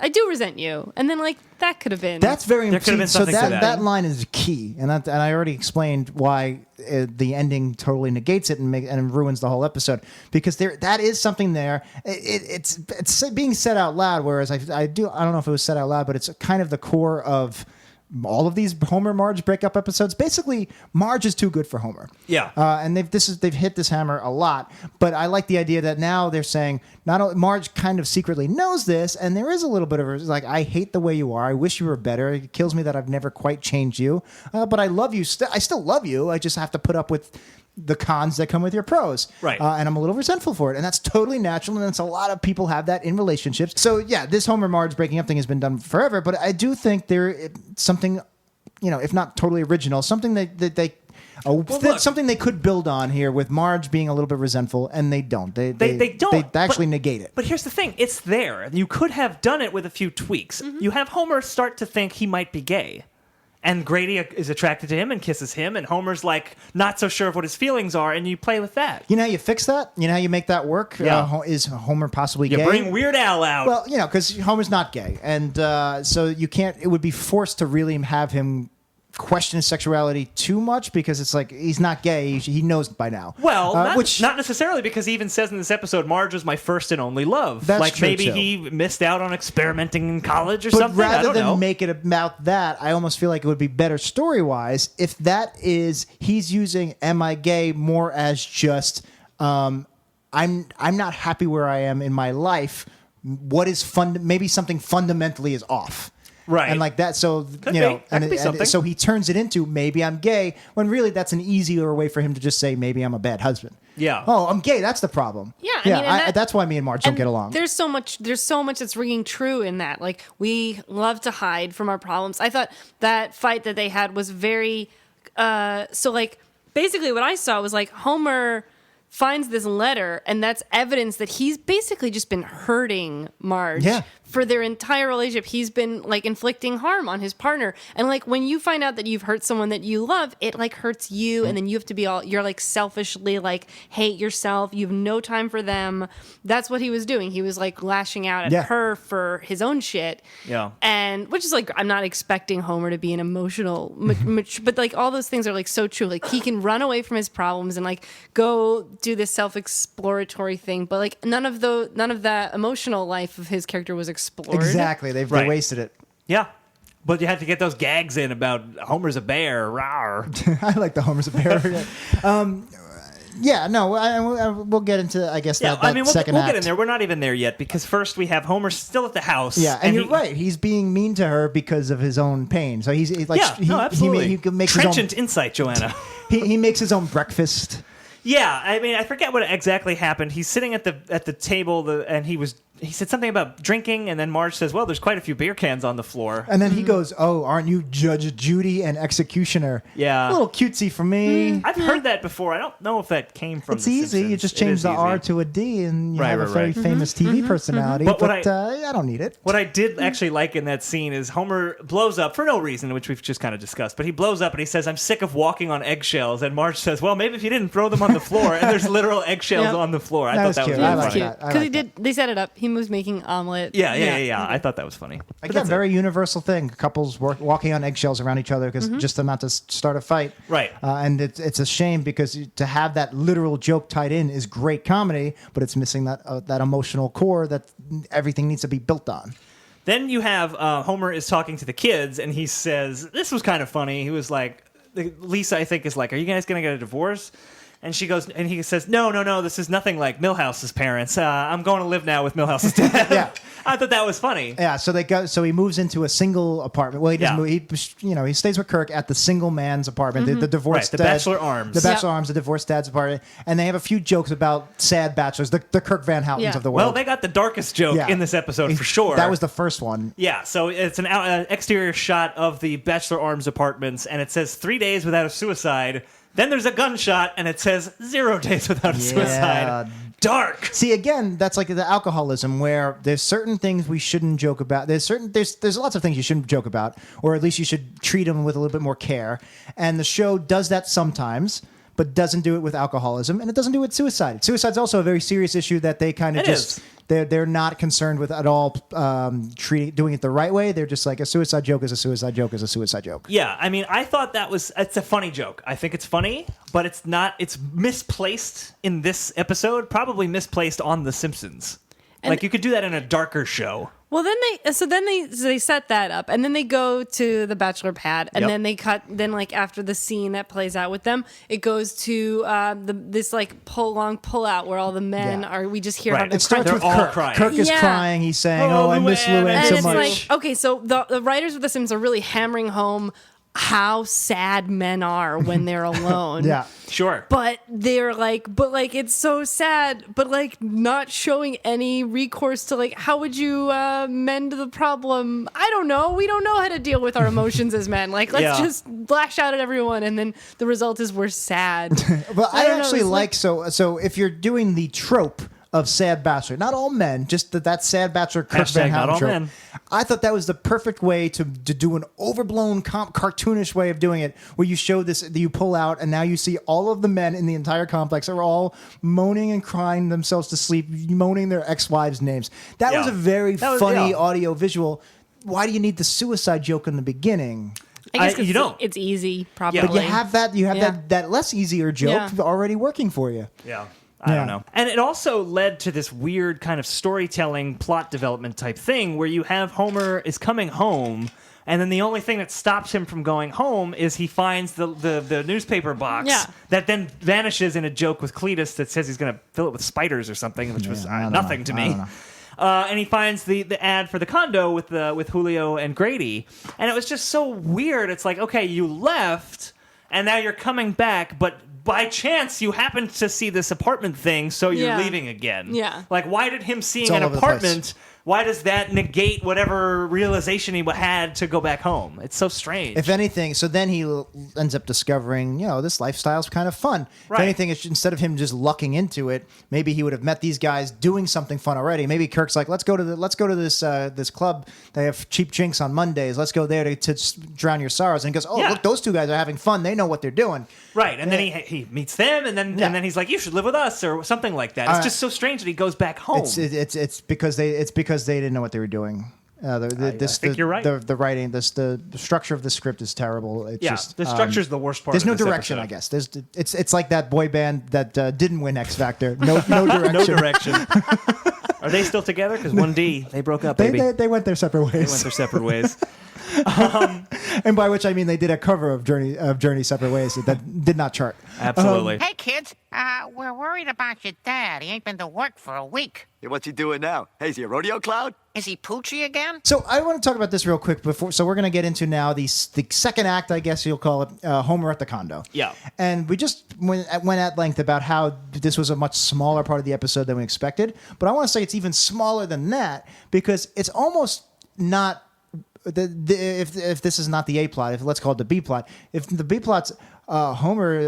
I do resent you, and then like that could have been. That's very There could have been so something to that. that line is key, and I already explained why the ending totally negates it and ruins the whole episode, because that is something there. It's being said out loud, whereas I don't know if it was said out loud, but it's kind of the core of all of these Homer Marge breakup episodes. Basically, Marge is too good for Homer. Yeah. And they've hit this hammer a lot. But I like the idea that now they're saying not only Marge kind of secretly knows this, and there is a little bit of like, I hate the way you are. I wish you were better. It kills me that I've never quite changed you. But I love you. I still love you. I just have to put up with the cons that come with your pros. Right. And I'm a little resentful for it. And that's totally natural. And it's a lot of people have that in relationships. So yeah, this Homer Marge breaking up thing has been done forever. But I do think something, if not totally original, something that they, look, something they could build on here with Marge being a little bit resentful, and they don't. They don't. They actually negate it. But here's the thing. It's there. You could have done it with a few tweaks. You have Homer start to think he might be gay. And Grady is attracted to him and kisses him, and Homer's like not so sure of what his feelings are, and you play with that. You know how you fix that? You know how you make that work? Yeah. Is Homer possibly You gay? bring Weird Al out. Well, because Homer's not gay, and so you can't. It would be forced to really have him question his sexuality too much because it's like he's not gay. He knows by now. Well, not necessarily, because he even says in this episode, Marge was my first and only love. That's like true, maybe too. he missed out on experimenting in college or But something. I rather don't than know. make it about that, I almost feel like it would be better story-wise if that is he's using "Am I gay?" more as just I'm not happy where I am in my life. What is maybe something fundamentally is off. Right. And like that, so Could be. That could be something. so he turns it into maybe I'm gay, when really that's an easier way for him to just say maybe I'm a bad husband. Yeah. Oh, I'm gay. That's the problem. Yeah, I mean, and that's why me and Marge don't get along. There's so much that's ringing true in that. Like, we love to hide from our problems. I thought that fight that they had was very so like basically what I saw was like Homer finds this letter, and that's evidence that he's basically just been hurting Marge. Yeah. For their entire relationship, he's been like inflicting harm on his partner. And like when you find out that you've hurt someone that you love, it like hurts you, and then you have to be you're like selfishly like hate yourself. You have no time for them. That's what he was doing. He was like lashing out at her for his own shit. Yeah. And which is like, I'm not expecting Homer to be an emotional, but like all those things are like so true. Like he can run away from his problems and like go do this self-exploratory thing, but like none of that emotional life of his character was explored. Exactly. They wasted it. Yeah. But you had to get those gags in about Homer's a bear. Rawr. I like the Homer's a bear. We'll get into, I guess, that second we'll act. get in there. We're not even there yet, because first we have Homer still at the house. Yeah, and you're right. He's being mean to her because of his own pain. So he's like, absolutely. He makes Trenchant his own insight, Joanna. he makes his own breakfast. Yeah, I mean, I forget what exactly happened. He's sitting at the table, and he said something about drinking, and then Marge says, "Well, there's quite a few beer cans on the floor." And then he goes, "Oh, aren't you Judge Judy and Executioner?" Yeah, a little cutesy for me. I've heard that before. I don't know if that came from. It's the easy. Simpsons. You just change the R to a D, and you have a very famous TV personality. But I don't need it. What I did actually like in that scene is Homer blows up for no reason, which we've just kind of discussed. But he blows up and he says, "I'm sick of walking on eggshells." And Marge says, "Well, maybe if you didn't throw them on the floor." And there's literal eggshells on the floor. I thought that was cute. really I like funny. that. Because he did. They set it up. He was making omelet. Yeah. I thought that was funny. Again, very universal thing. Couples walking on eggshells around each other because just not to start a fight. Right. And it's a shame because to have that literal joke tied in is great comedy, but it's missing that emotional core that everything needs to be built on. Then you have Homer is talking to the kids, and he says, this was kind of funny. He was like, Lisa, I think, is like, "Are you guys going to get a divorce?" And she goes, and he says, no, this is nothing like Milhouse's parents. I'm going to live now with Milhouse's dad. Yeah. I thought that was funny. Yeah, so he moves into a single apartment. Well, he doesn't move, he stays with Kirk at the single man's apartment, the divorced the dad. Bachelor Arms. The Bachelor Arms, the divorced dad's apartment. And they have a few jokes about sad bachelors, the Kirk Van Houtens of the world. Well, they got the darkest joke in this episode for sure. That was the first one. Yeah, so it's an exterior shot of the Bachelor Arms apartments, and it says 3 days without a suicide. Then there's a gunshot, and it says 0 days without a suicide. Dark. See, again, that's like the alcoholism, where there's certain things we shouldn't joke about. There's lots of things you shouldn't joke about, or at least you should treat them with a little bit more care. And the show does that sometimes, but doesn't do it with alcoholism, and it doesn't do it with suicide. Suicide's also a very serious issue that they kind of they're not concerned with at all. Doing it the right way. They're just like, a suicide joke is a suicide joke is a suicide joke. Yeah, I mean, I thought it's a funny joke. I think it's funny, but it's not. It's misplaced in this episode. Probably misplaced on The Simpsons. Like, you could do that in a darker show. Well, then they set that up, and then they go to the bachelor pad, and then they cut. Then, like, after the scene that plays out with them, it goes to this like pull out where all the men are. We just hear how it starts with all Kirk. crying. Kirk is crying. He's saying, "Oh, I miss Luann and so it's much." like, okay, so the writers of The Simpsons are really hammering home how sad men are when they're alone. Yeah. Sure. But they're like, it's so sad, but like not showing any recourse to like, how would you mend the problem? I don't know. We don't know how to deal with our emotions as men. Like, let's just lash out at everyone. And then the result is we're sad. But I don't know, actually it's like, so if you're doing the trope of sad bachelor, not all men, just that sad bachelor Kirk Van Hashtag not Houten all trope. men. I thought that was the perfect way to do an overblown cartoonish way of doing it, where you show this, you pull out, and now you see all of the men in the entire complex are all moaning and crying themselves to sleep, moaning their ex-wives' names. That was a very funny audio visual. Why do you need the suicide joke in the beginning? I guess 'cause you don't. It's easy, probably. But you have that less easier joke already working for you. Yeah. I don't know. And it also led to this weird kind of storytelling, plot development type thing where you have Homer is coming home, and then the only thing that stops him from going home is he finds the newspaper box that then vanishes in a joke with Cletus that says he's going to fill it with spiders or something, which was nothing to me. And he finds the ad for the condo with Julio and Grady, and it was just so weird. It's like, okay, you left, and now you're coming back, but by chance you happen to see this apartment thing, so you're leaving again. Yeah. Like, why did him seeing It's all an over the place. apartment? Why does that negate whatever realization he had to go back home? It's so strange. If anything, so then he ends up discovering, this lifestyle's kind of fun. Right. If anything, instead of him just lucking into it, maybe he would have met these guys doing something fun already. Maybe Kirk's like, let's go to this club. They have cheap drinks on Mondays. Let's go there to drown your sorrows. And he goes, look, those two guys are having fun. They know what they're doing. Right, and then he meets them, and then he's like, you should live with us, or something like that. It's just so strange that he goes back home. It's because they didn't know what they were doing. I think you're right. The writing, the structure of the script is terrible. It's just the structure is the worst part. There's of no this direction, episode. I guess. It's like that boy band that didn't win X Factor. No direction. No direction. Are they still together? Because 1D, they broke up, baby. They went their separate ways. They went their separate ways. And by which I mean they did a cover of Journey Separate Ways that did not chart. Absolutely. Hey, kids, we're worried about your dad. He ain't been to work for a week. Hey, what's he doing now? Hey, is he a rodeo clown? Is he poochy again? So I want to talk about this real quick before. So we're going to get into now the second act, I guess you'll call it, Homer at the condo. Yeah. And we just went at length about how this was a much smaller part of the episode than we expected. But I want to say it's even smaller than that because it's almost not. If this is not the A plot, if let's call it the B plot, if the B plot's Homer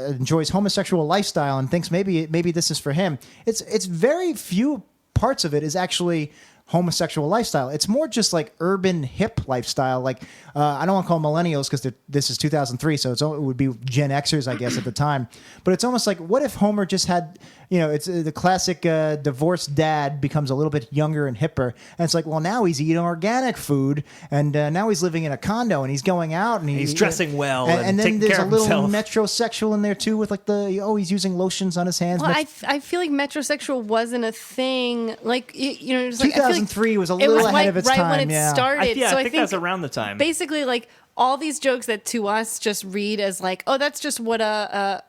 enjoys homosexual lifestyle and thinks maybe this is for him, it's very few parts of it is actually homosexual lifestyle. It's more just like urban hip lifestyle. Like I don't want to call them millennials because this is 2003, so it would be Gen Xers, I guess, at the time. But it's almost like, what if Homer just had, it's the classic divorced dad becomes a little bit younger and hipper, and it's like, well, now he's eating organic food, and now he's living in a condo, and he's going out, and he's dressing well, and then taking there's care a of little himself. metrosexual in there too, with like he's using lotions on his hands. Well, I feel like metrosexual wasn't a thing. Like, it was like, 2003 was a little ahead of its right time. when it started. I so think that was around the time. Basically, like all these jokes that to us just read as like, oh, that's just what urban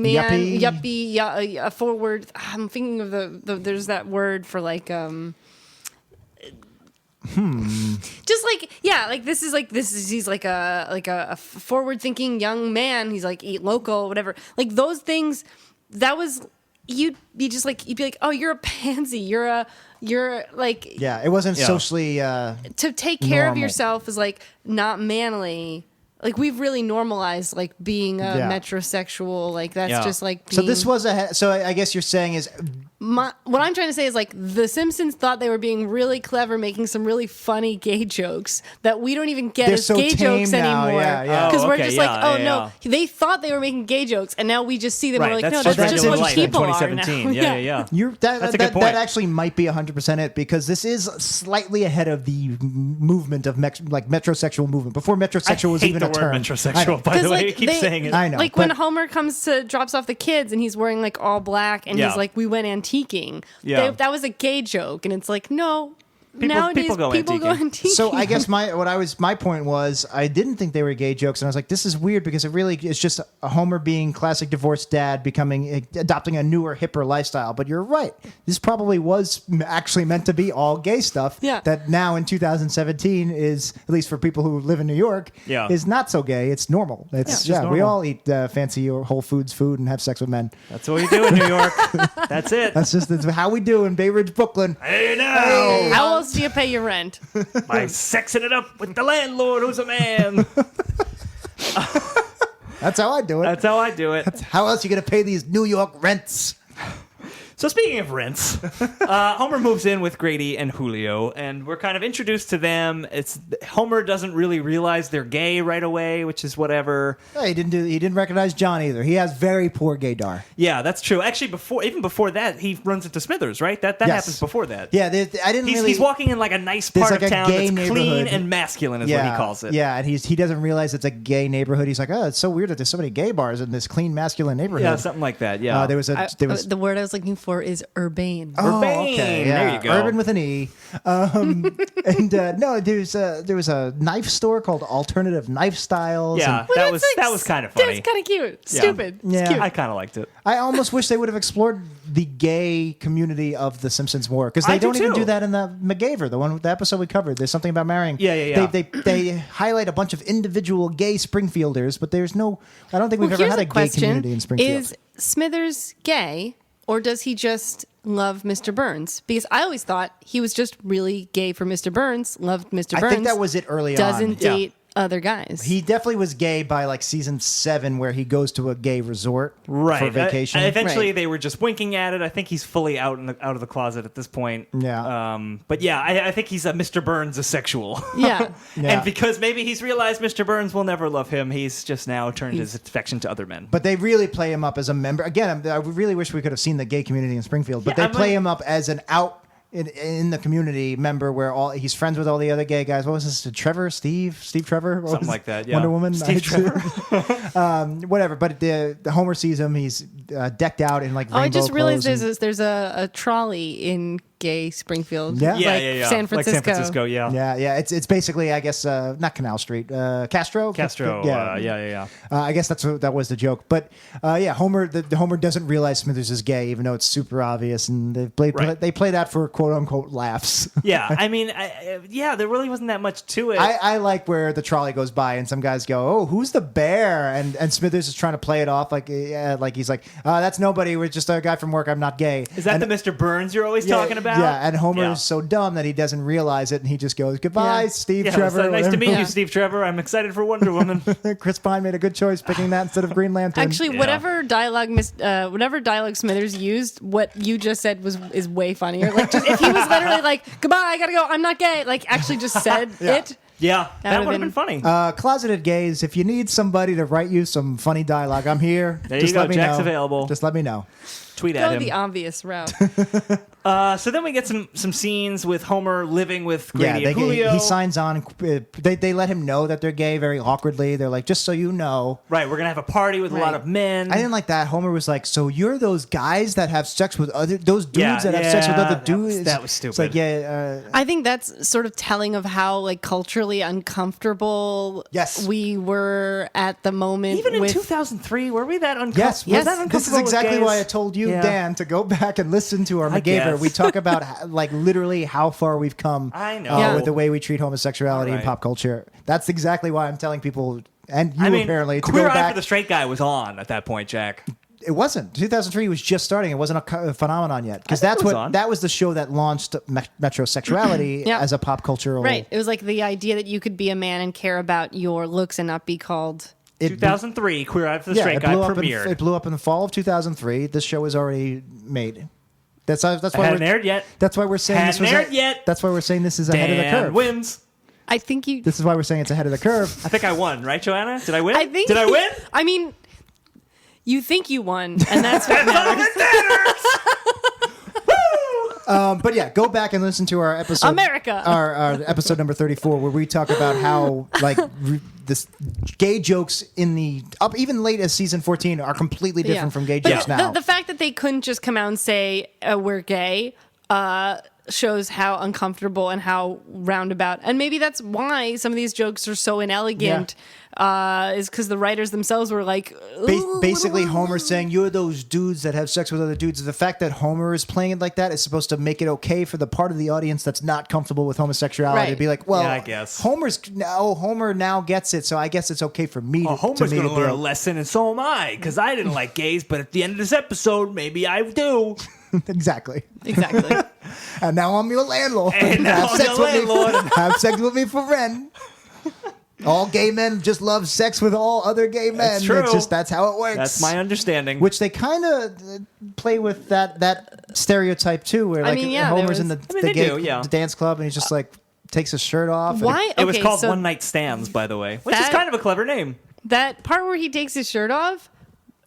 man, yuppie, a forward. I'm thinking of the there's that word for like just like he's like a forward thinking young man. He's like eat local, whatever. Like those things. That was you'd be like, oh, you're a pansy. You're like it wasn't socially to take care of normal. yourself is like not manly. Like we've really normalized like being a metrosexual. Like that's just like being, so this was so I guess you're saying is what I'm trying to say is like the Simpsons thought they were being really clever, making some really funny gay jokes that we don't even get They're as so gay tame jokes now, anymore. yeah. Because we're okay, just yeah, like, oh yeah, no, they thought they were making gay jokes, and now we just see them. Right, We're like, that's no, just that's just regular what life in people are 2017. now. Yeah. that's a good point. That actually might be 100% it because this is slightly ahead of the movement of metrosexual movement before metrosexual was hate even the a word term. metrosexual, by the way. I keep saying it. I know, Like when but- Homer comes to drops off the kids and he's wearing like all black and Yeah. he's like, we went antiquing. Yeah. That was a gay joke, and it's like, no, nowadays people go antiquing. antiquing. So I guess my point was I didn't think they were gay jokes, and I was like, this is weird because it really is just a Homer being classic divorced dad adopting a newer, hipper lifestyle. But you're right, this probably was actually meant to be all gay stuff. Yeah. That now in 2017 is, at least for people who live in New York, is not so gay. It's normal. It's just we normal. all eat fancy Whole Foods food and have sex with men. That's what we do in New York. That's it. That's how we do in Bay Ridge, Brooklyn. Hey now, How else do you pay your rent? by sexing it up with the landlord who's a man. That's how I do it. That's how I do it. How else are you going to pay these New York rents? So speaking of rents, Homer moves in with Grady and Julio, and we're kind of introduced to them. Homer doesn't really realize they're gay right away, which is whatever. Yeah, he didn't recognize John either. He has very poor gaydar. Yeah, that's true. Actually, even before that, he runs into Smithers, right? That Yes. happens before that. Yeah, I didn't really. He's walking in like a nice There's part like of a town gay that's clean neighborhood. and masculine, is what he calls it. Yeah, and he doesn't realize it's a gay neighborhood. He's like, oh, it's so weird that there's so many gay bars in this clean masculine neighborhood. Yeah, something like that. Yeah, there was The word I was looking for is urbane. Oh, Urbane. okay, There yeah. you go. Urban with an E. And no, there was a knife store called Alternative Knife Styles. Yeah, and that was kind of funny. That's kind of cute. Yeah. Stupid. It's Yeah. cute. I kind of liked it. I almost wish they would have explored the gay community of The Simpsons more, because they I do don't even too. do that in the MacGyver, the episode we covered. There's something about marrying. Yeah. They highlight a bunch of individual gay Springfielders, but there's no. I don't think we've ever Here's had a gay question. community in Springfield. Is Smithers gay, or does he just love Mr. Burns? Because I always thought he was just really gay for Mr. Burns, loved Mr. Burns. I think that was it early on. Doesn't Yeah. date other guys. He definitely was gay by like season 7, where he goes to a gay resort Right. for vacation. Eventually, Right. they were just winking at it. I think he's fully out of the closet at this point. Yeah. But yeah, I think he's a Mr. Burns asexual. Yeah. Yeah. And because maybe he's realized Mr. Burns will never love him, he's just now turned his affection to other men. But they really play him up as a member. Again, I really wish we could have seen the gay community in Springfield, but Yeah, they play him up as an out in the community member where he's friends with all the other gay guys. What was this? Steve Trevor? What Something was- like that, yeah. Wonder Woman? Steve Trevor. Whatever. But the Homer sees him. He's decked out in like rainbow I just realized clothes and- there's a trolley in gay Springfield. Yeah. Yeah, like yeah. San Francisco. Like San Francisco, yeah. Yeah. It's basically, I guess, not Canal Street, Castro. Castro, yeah. I guess that was the joke. But Homer Homer doesn't realize Smithers is gay, even though it's super obvious, and they play that for quote unquote laughs. Yeah, I mean, there really wasn't that much to it. I like where the trolley goes by and some guys go, "Oh, who's the bear?" and Smithers is trying to play it off like he's like, "That's nobody. We're just a guy from work. I'm not gay." Is that and, the Mr. Burns you're always talking about? Yeah, and Homer Yeah. is so dumb that he doesn't realize it, and he just goes, "Goodbye, Yeah. Steve Yeah, Trevor." so nice to meet Yeah. you, Steve Trevor. I'm excited for Wonder Woman. Chris Pine made a good choice picking that instead of Green Lantern. Actually, Yeah. whatever dialogue Smithers used, what you just said is way funnier. Like, just, if he was literally like, "Goodbye, I gotta go, I'm not gay," like actually just said it. Yeah, that would've would have been- been funny. Closeted gays, if you need somebody to write you some funny dialogue, I'm here. There Just you go, let me Jack's know. available. Just let me know. Tweet Go at the him. obvious route. So then we get some scenes with Homer living with Grady and Julio. he signs on. They let him know that they're gay very awkwardly. They're like, just so you know. Right, we're gonna have a party with a lot Right. of men. I didn't like that. Homer was like, so you're those guys that have sex with those dudes Yeah, that have sex with yeah, other that dudes? was- that was It's like, stupid. I think that's sort of telling of how like culturally uncomfortable Yes. we were at the moment. Even in with 2003, were we that uncomfortable? Yes, Yes. Was that this is uncomfortable with exactly gays? why I told you, Yeah. Dan, to go back and listen to our I MacGyver. guess. We talk about like literally how far we've come I know. Yeah. with the way we treat homosexuality in Right. pop culture. That's exactly why I'm telling people, and you I mean, apparently, to Queer go Eye back. for the Straight Guy was on at that point, Jack. It wasn't. 2003 was just starting. It wasn't a phenomenon yet, because I think that's it was what on. that was the show that launched metrosexuality Yeah. as a pop cultural. right, it was like the idea that you could be a man and care about your looks and not be called. It 2003, Queer Eye for the Straight it Guy blew up premiered. it blew up in the fall of 2003. This show was already made. That's why Hadn't we're aired yet. That's why we're saying this Hadn't was aired yet. That's why we're saying this is ahead of the Dan curve. wins. I think you. This is why we're saying it's ahead of the curve. I think I won, right, Joanna? Did I win? I think. Did I win? I mean, you think you won, and that's what matters. But yeah, go back and listen to our episode, America. our episode number 34, where we talk about how like this gay jokes in the up even late as season 14 are completely different from gay But jokes now. The fact that they couldn't just come out and say we're gay shows how uncomfortable and how roundabout. And maybe that's why some of these jokes are so inelegant. Is because the writers themselves were like, Basically, Homer saying, you're those dudes that have sex with other dudes. The fact that Homer is playing it like that is supposed to make it okay for the part of the audience that's not comfortable with homosexuality Right. to be like, well, Yeah, I guess. Homer now gets it, so I guess it's okay for me to Homer's me going to learn a do it. lesson, and so am I, because I didn't like gays, but at the end of this episode, maybe I do. Exactly. exactly. And now I'm your landlord. And now I'm your landlord. Have sex with me for rent. All gay men just love sex with all other gay men. That's true. That's how it works. That's my understanding. Which they kind of play with that stereotype too, where like Homer's in the they gay do, yeah. the dance club and he's just like takes his shirt off. and- Why? It was Okay, called so One Night Stands, by the way, which is that- kind of a clever name. that part where he takes his shirt off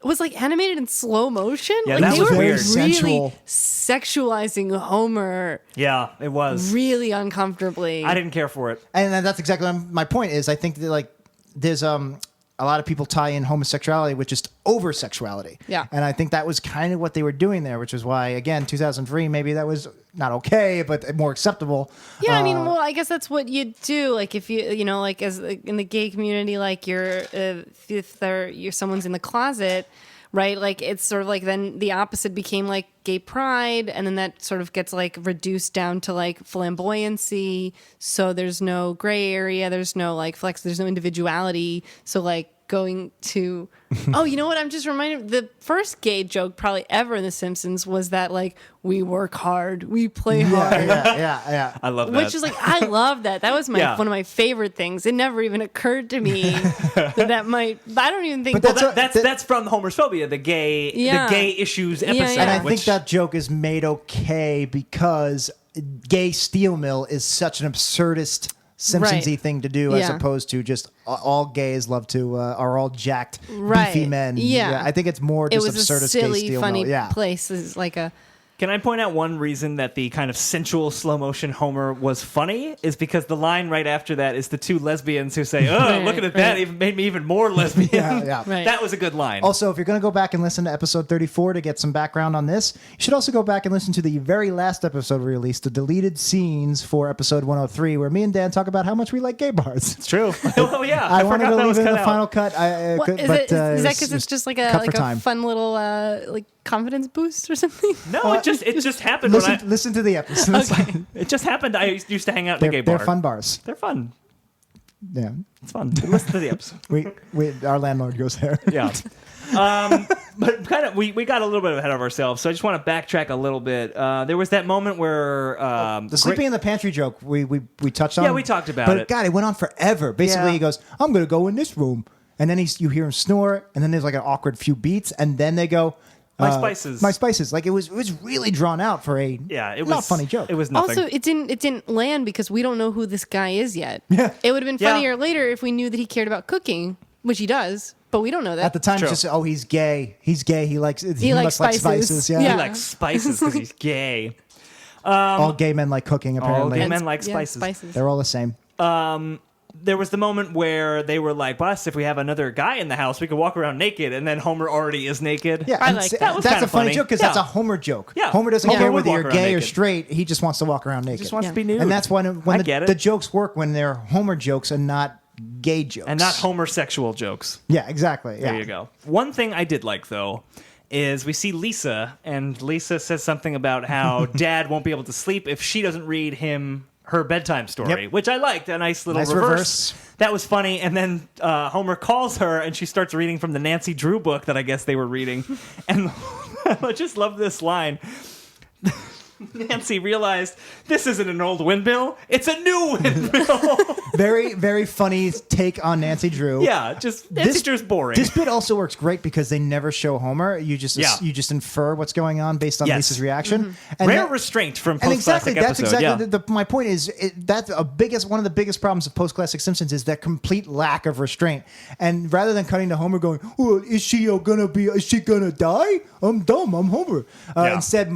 was like animated in slow motion. Yeah, like that they was were weird. really Sensual. sexualizing Homer Yeah, it was. really uncomfortably. I didn't care for it. And that's exactly my point. Is I think that like there's a lot of people tie in homosexuality with just over sexuality. Yeah. And I think that was kind of what they were doing there, which is why again 2003 maybe that was not okay but more acceptable. Yeah, I mean, well, I guess that's what you do. Like, if you know, like as in the gay community, like if you're someone's in the closet, right? Like it's sort of like then the opposite became like gay pride, and then that sort of gets like reduced down to like flamboyancy. So there's no gray area, there's no like flex, there's no individuality. So like going to oh, you know what, I'm just reminded, the first gay joke probably ever in The Simpsons was that like we work hard, we play hard. Yeah. I love that. Which is like, I love that. That was Yeah. one of my favorite things. It never even occurred to me that might. I don't even think. But That's from Homer's Phobia, the gay issues episode. yeah. And I which- think that joke is made okay because gay steel mill is such an absurdist Simpsons-y Right. thing to do as Yeah. opposed to just all gays love to are all jacked Right. beefy men. Yeah. I think it's more it just was a absurdist gay silly, steel funny mill. Yeah. place. Is like a. Can I point out one reason that the kind of sensual slow motion Homer was funny is because the line right after that is the two lesbians who say, "Oh, Right, looking at that, right. even made me even more lesbian." Yeah. Right. That was a good line. Also, if you're going to go back and listen to episode 34 to get some background on this, you should also go back and listen to the very last episode we released, the deleted scenes for episode 103, where me and Dan talk about how much we like gay bars. It's true. Oh yeah, I wanted forgot to that leave was it in cut the out. final cut. What, is but, it? Is that because it's just like cut for a time. fun little like confidence boost or something? No, it just happened. When Listen to the episode. it just happened. I used to hang out in a gay They're bar. fun bars. They're fun. Yeah. It's fun. Listen to the episode. Our landlord goes there. Yeah. But kind of, we got a little bit ahead of ourselves, so I just want to backtrack a little bit. There was that moment where The sleeping in the pantry joke we touched on. Yeah, we talked about but it. God, it went on forever. Basically, Yeah. he goes, "I'm going to go in this room," and then you hear him snore, and then there's like an awkward few beats, and then they go, My spices. My spices." Like it was really drawn out for a it not was funny joke. It was nothing. Also, it didn't land because we don't know who this guy is yet. Yeah. It would have been Yeah. funnier later if we knew that he cared about cooking, which he does, but we don't know that. At the time, True. it's just he's gay. He's gay. He likes likes must like spices. spices. Yeah. Yeah. he likes spices because he's gay. All gay men like cooking. Apparently, gay men like Yeah, spices. they're all the same. There was the moment where they were like, "Bus, if we have another guy in the house, we could walk around naked," and then Homer already is naked. Yeah, I and like see, that. was That's kinda a funny funny. joke because Yeah. that's a Homer joke. Yeah. Homer doesn't Homer care would whether walk you're around gay or naked. straight. He just wants to walk around naked. Just wants to be nude. And that's when I get it. the jokes work when they're Homer jokes and not gay jokes. and not homosexual jokes. Yeah, exactly. There yeah. you go. One thing I did like, though, is we see Lisa, and Lisa says something about how Dad won't be able to sleep if she doesn't read him her bedtime story, Yep. which I liked. A nice little Nice reverse. reverse. That was funny. And then Homer calls her, and she starts reading from the Nancy Drew book that I guess they were reading. And I just love this line. Nancy realized this isn't an old windmill; it's a new windmill. Very, very funny take on Nancy Drew. Yeah, just Nancy Drew's boring. This bit also works great because they never show Homer. You just Yeah. infer what's going on based on Yes. Lisa's reaction. And Rare that- restraint from And post-classic exactly, that's episode. exactly yeah. my point. Is that's one of the biggest problems of post-classic Simpsons is that complete lack of restraint. And rather than cutting to Homer going, "Well, is she gonna die? I'm dumb. I'm Homer." Yeah. Instead,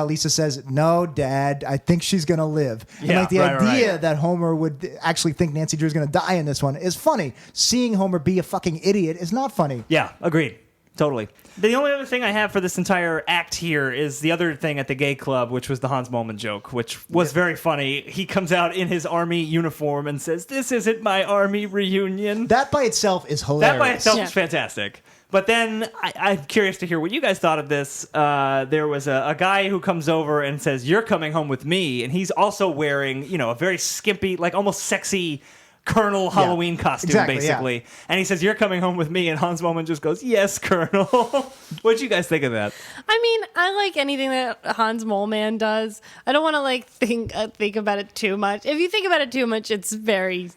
Lisa says, "No, Dad, I think she's gonna live." And Yeah, like the right, idea right. that Homer would actually think Nancy Drew's gonna die in this one is funny. Seeing Homer be a fucking idiot is not funny. Yeah, agreed. Totally. The only other thing I have for this entire act here is the other thing at the gay club, which was the Hans Moleman joke, which was very funny. He comes out in his army uniform and says, "This isn't my army reunion." That by itself is hilarious. That by itself is fantastic. But then I'm curious to hear what you guys thought of this. There was a guy who comes over and says, "You're coming home with me," and he's also wearing, a very skimpy, like almost sexy Colonel Halloween costume, basically. Yeah. And he says, "You're coming home with me," and Hans Moleman just goes, "Yes, Colonel." What'd you guys think of that? I mean, I like anything that Hans Moleman does. I don't want to think about it too much. If you think about it too much, it's very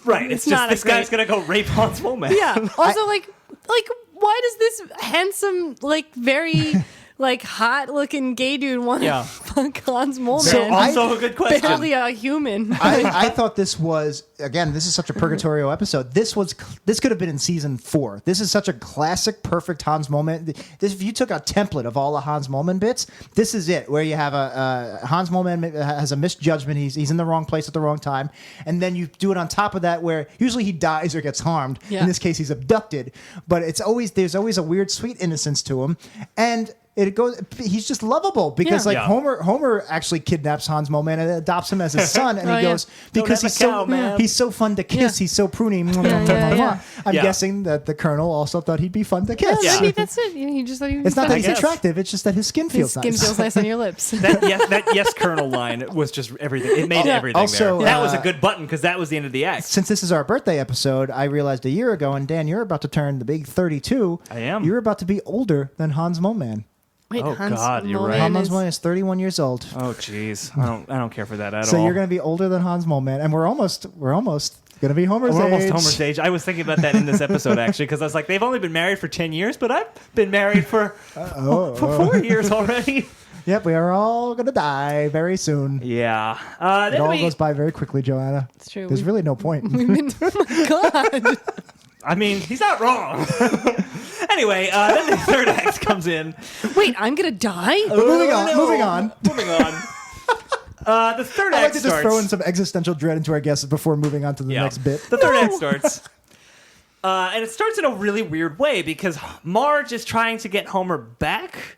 right. It's just this guy's gonna go rape Hans Moleman. Yeah. Also, like, why does this handsome, very hot looking gay dude want to fuck Hans Moleman? So also a good question. Barely a human. I thought this was, again, this is such a purgatorial episode. This could have been in season 4. This is such a classic, perfect Hans Moleman. If you took a template of all the Hans Moleman bits, this is it, where you have a Hans Moleman has a misjudgment. He's in the wrong place at the wrong time. And then you do it on top of that where usually he dies or gets harmed. Yeah. In this case, he's abducted. But there's always a weird, sweet innocence to him. And he's just lovable because Homer actually kidnaps Hans Moleman and adopts him as his son, and he goes because he's so fun to kiss, he's so pruny. I'm guessing that the Colonel also thought he'd be fun to kiss. Maybe that's it. He just thought he was. It's not that he's attractive; it's just that his skin feels nice. His skin feels nice on your lips. That yes, Colonel line was just everything. It made everything also, there. That was a good button because that was the end of the act. Since this is our birthday episode, I realized a year ago, and Dan, you're about to turn the big 32. I am. You're about to be older than Hans Moleman. Wait, God, you're right. Hans Moleman is 31 years old. Oh, jeez, I don't care for that at all. So you're going to be older than Hans Moleman, and we're almost going to be Homer's age. We're almost Homer's age. I was thinking about that in this episode actually, because I was like, they've only been married for 10 years, but I've been married for 4 years already. Yep, we are all going to die very soon. Yeah, it all goes by very quickly, Joanna. It's true. There's really no point. Oh my God. I mean, he's not wrong. Anyway, then the third act comes in. Wait, I'm gonna die? Moving on. The third act I like to starts. just throw in some existential dread into our guesses before moving on to the next bit. The third act starts. And it starts in a really weird way because Marge is trying to get Homer back.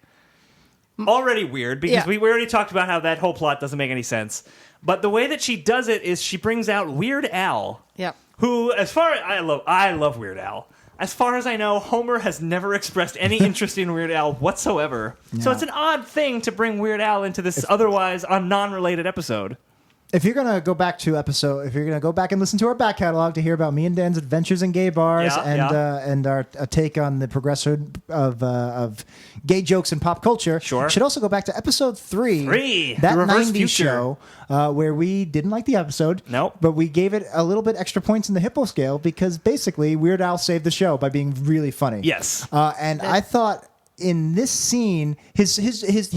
Already weird because we already talked about how that whole plot doesn't make any sense. But the way that she does it is she brings out Weird Al. Yeah. Who, as far as I love Weird Al. As far as I know, Homer has never expressed any interest in Weird Al whatsoever. Yeah. So it's an odd thing to bring Weird Al into this otherwise non-related episode. If you're gonna go back and listen to our back catalog to hear about me and Dan's adventures in gay bars and our take on the progression of gay jokes in pop culture, you should also go back to episode 3, that 90s show where we didn't like the episode, but we gave it a little bit extra points in the Hippo scale because basically Weird Al saved the show by being really funny. Yes, and I thought. In this scene, he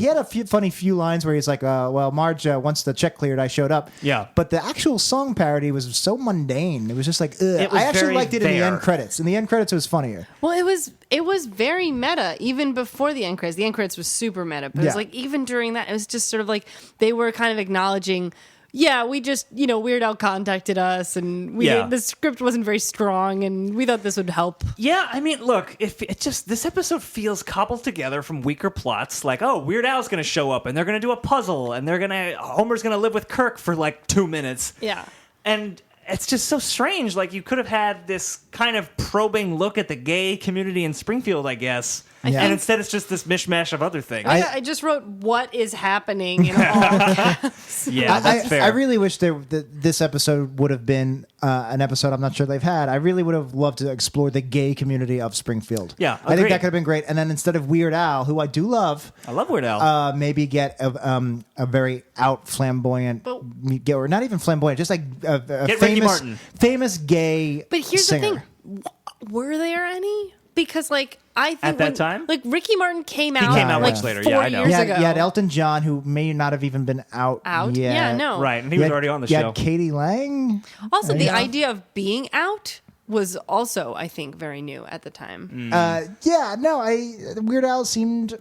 had a few lines where he's like, well, Marge, once the check cleared, I showed up. Yeah. But the actual song parody was so mundane. It was just like, ugh. I actually liked it in the end credits. In the end credits, it was funnier. Well, it was very meta, even before the end credits. The end credits was super meta. But it was like, even during that, it was just sort of like they were kind of acknowledging, we just, Weird Al contacted us and the script wasn't very strong and we thought this would help. Yeah, I mean, look, if this episode feels cobbled together from weaker plots, like, Weird Al's going to show up and they're going to do a puzzle and Homer's going to live with Kirk for like 2 minutes. Yeah. And it's just so strange. Like, you could have had this kind of probing look at the gay community in Springfield, I guess. And instead it's just this mishmash of other things. I just wrote, what is happening in all caps. Yeah, that's fair. I really wish this episode would have been an episode I'm not sure they've had. I really would have loved to explore the gay community of Springfield. Yeah, I think that could have been great. And then instead of Weird Al, who I do love. I love Weird Al. Maybe get a very out flamboyant, or not even flamboyant, just like a famous gay But here's singer. the thing. Were there any? Because, I think at that time, Ricky Martin came out. He came out much later. 4 I know. years ago. You had Elton John, who may not have even been out yet. Yeah, no. Right, and he was already on the show. You had Katie Lang. Also, the idea of being out was also, I think, very new at the time. Weird Al seemed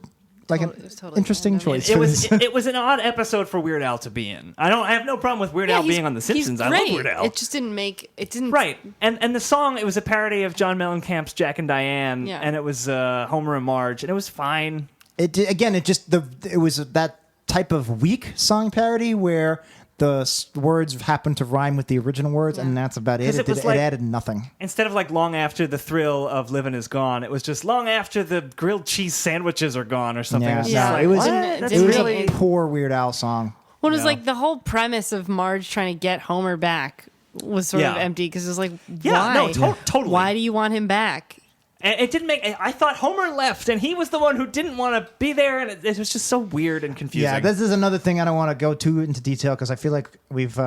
like It an was totally interesting random. choice. It for was this. it was an odd episode for Weird Al to be in. I have no problem with Weird Al being on The Simpsons. He's I great. love Weird Al. It just didn't make it. Didn't Right, and the song, it was a parody of John Mellencamp's Jack and Diane, Yeah. and it was Homer and Marge, and it was fine. It was that type of weak song parody where the words happen to rhyme with the original words, and that's about it. 'Cause it was like- it added nothing. Instead of like long after the thrill of living is gone, it was just long after the grilled cheese sandwiches are gone or something. Yeah, It was no, just like, it was what? Didn't- That's it was really a poor Weird Al song. Well, it was No. like the whole premise of Marge trying to get Homer back was sort of Yeah. empty because it was like, Yeah, why? no, totally. Why do you want him back? And it didn't make. I thought Homer left, and he was the one who didn't want to be there, and it was just so weird and confusing. Yeah, this is another thing I don't want to go too into detail because I feel like we've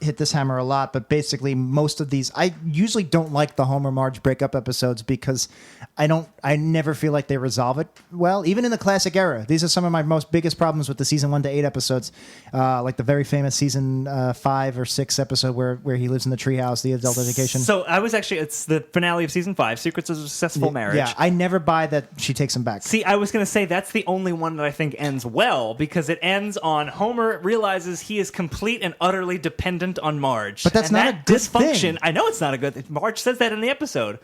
hit this hammer a lot. But basically, most of these, I usually don't like the Homer Marge breakup episodes because I never feel like they resolve it well. Even in the classic era, these are some of my most biggest problems with the season 1 to 8 episodes, like the very famous season 5 or 6 episode where he lives in the treehouse, the adult education. So it's the finale of season 5, Secrets of a Successful Marriage. Yeah, I never buy that she takes him back. See, I was going to say that's the only one that I think ends well because it ends on Homer realizes he is complete and utterly dependent on Marge. But that's and not that a good dysfunction. thing. I know it's not a good. Marge says that in the episode.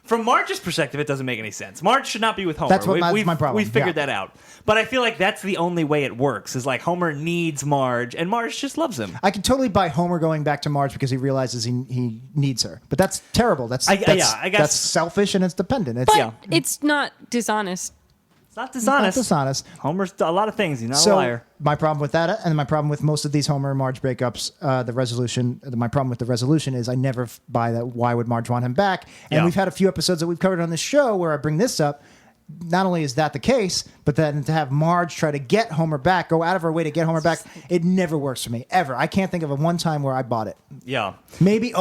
From Marge's perspective, it doesn't make any sense. Marge should not be with Homer. That's We've my problem. We've figured Yeah. that out. But I feel like that's the only way it works. Is like Homer needs Marge, and Marge just loves him. I can totally buy Homer going back to Marge because he realizes he needs her. But that's terrible. That's I guess- that's selfish and it's dependent. It's But it's not dishonest. It's not not dishonest. dishonest. Homer's a lot of things. He's not a So liar. my problem with that, and my problem with most of these Homer and Marge breakups, my problem with the resolution is I never buy that. Why would Marge want him back? And Yeah. we've had a few episodes that we've covered on this show where I bring this up. Not only is that the case, but then to have Marge try to get Homer back, go out of her way to get Homer back, it never works for me ever. I can't think of a one time where I bought it. Yeah. Maybe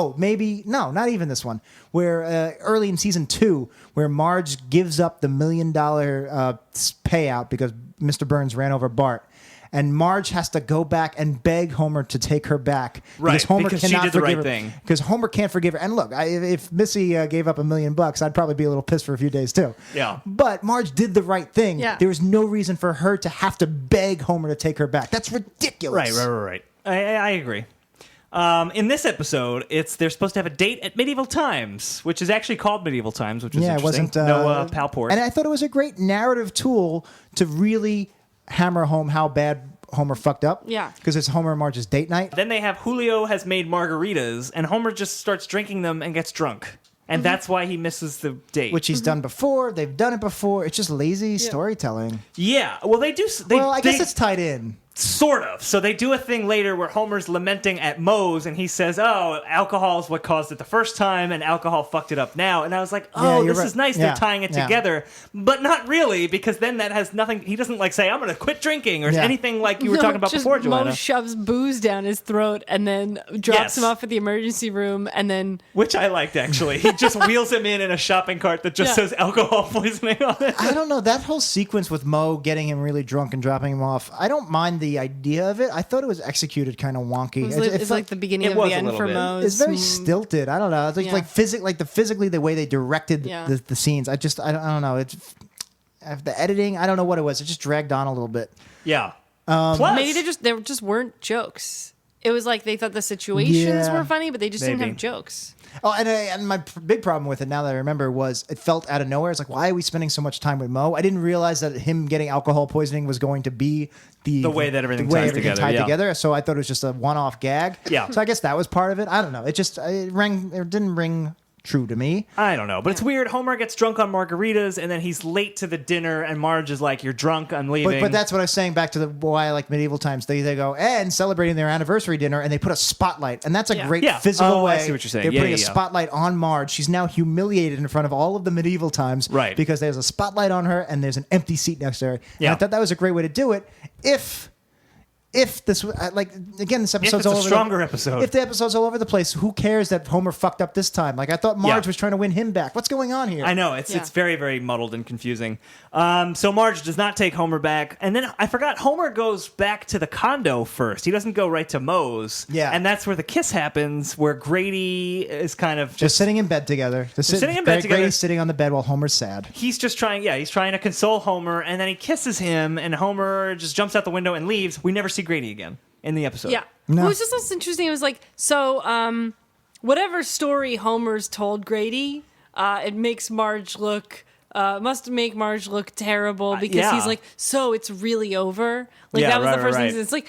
no, not even this one. Where early in season 2, where Marge gives up the $1 million payout because Mr. Burns ran over Bart, and Marge has to go back and beg Homer to take her back Right, Homer because she cannot did the forgive right her. thing. Because Homer can't forgive her. And look, if Missy gave up $1 million, I'd probably be a little pissed for a few days too. Yeah. But Marge did the right thing. Yeah. There was no reason for her to have to beg Homer to take her back. That's ridiculous. Right. I agree. In this episode, they're supposed to have a date at medieval times, which is actually called medieval times, which is Yeah, it interesting. wasn't No Palport. And I thought it was a great narrative tool to really hammer home how bad Homer fucked up. Yeah. Because it's Homer and Marge's date night. Then they have Julio has made margaritas, and Homer just starts drinking them and gets drunk. And that's why he misses the date. Which he's done before. They've done it before. It's just lazy storytelling. yeah, well, they do. I guess it's tied in. Sort of. So they do a thing later where Homer's lamenting at Moe's, and he says, "Oh, alcohol is what caused it the first time, and alcohol fucked it up now." And I was like, "Oh, Yeah, you're this right. is nice. Yeah, They're tying it yeah. together, but not really, because then that has nothing. He doesn't like say, "I'm going to quit drinking" or Yeah. anything like you were No, talking about just before, Joanna. Mo shoves booze down his throat and then drops Yes. him off at the emergency room and then Which I liked, actually. He just wheels him in a shopping cart that just Yeah. says alcohol poisoning on it. I don't know. That whole sequence with Mo getting him really drunk and dropping him off, I don't mind the idea of it. I thought it was executed kind of wonky. it's like the beginning it of was the a end little for bit. Moe's. It's very stilted. I don't know. It's like Yeah. physically the way they directed Yeah. the scenes. I don't know. It's the editing. I don't know what it was. It just dragged on a little bit. Yeah. Plus, Maybe they just weren't jokes. It was like they thought the situations Yeah. were funny, but they just didn't Maybe. have jokes. Oh, and my big problem with it now that I remember was it felt out of nowhere. It's like, why are we spending so much time with Mo? I didn't realize that him getting alcohol poising was going to be the way that everything the way ties everything together, tied yeah. together. So I thought it was just a one-off gag. Yeah. So I guess that was part of it. I don't know. It didn't ring true to me. I don't know, but it's weird. Homer gets drunk on margaritas, and then he's late to the dinner, and Marge is like, "You're drunk, I'm leaving." But that's what I was saying back to why I like medieval times. They go and celebrating their anniversary dinner, and they put a spotlight, and that's a Yeah. great Yeah. physical Oh, way. I see what you're saying. They're Yeah, putting yeah, a yeah. spotlight on Marge. She's now humiliated in front of all of the medieval times, Right. Because there's a spotlight on her, and there's an empty seat next to her. And Yeah. I thought that was a great way to do it. If if this like again, this episode's it's a all over stronger episode. If the episode's all over the place, who cares that Homer fucked up this time? Like I thought Marge Yeah. was trying to win him back. What's going on here? I know it's very, very muddled and confusing. So Marge does not take Homer back, and then I forgot Homer goes back to the condo first. He doesn't go right to Moe's. Yeah. And that's where the kiss happens, where Grady is kind of Just sitting in bed together. sitting in bed together. Grady's sitting on the bed while Homer's sad. He's just trying, he's trying to console Homer, and then he kisses him, and Homer just jumps out the window and leaves. We never see Grady again in the episode. Yeah. No. What was just also interesting, it was like, so whatever story Homer's told Grady, it makes Marge look, must make Marge look terrible because yeah. he's like, so it's really over? Like, Yeah, that was right, the first right, thing. right. It's like,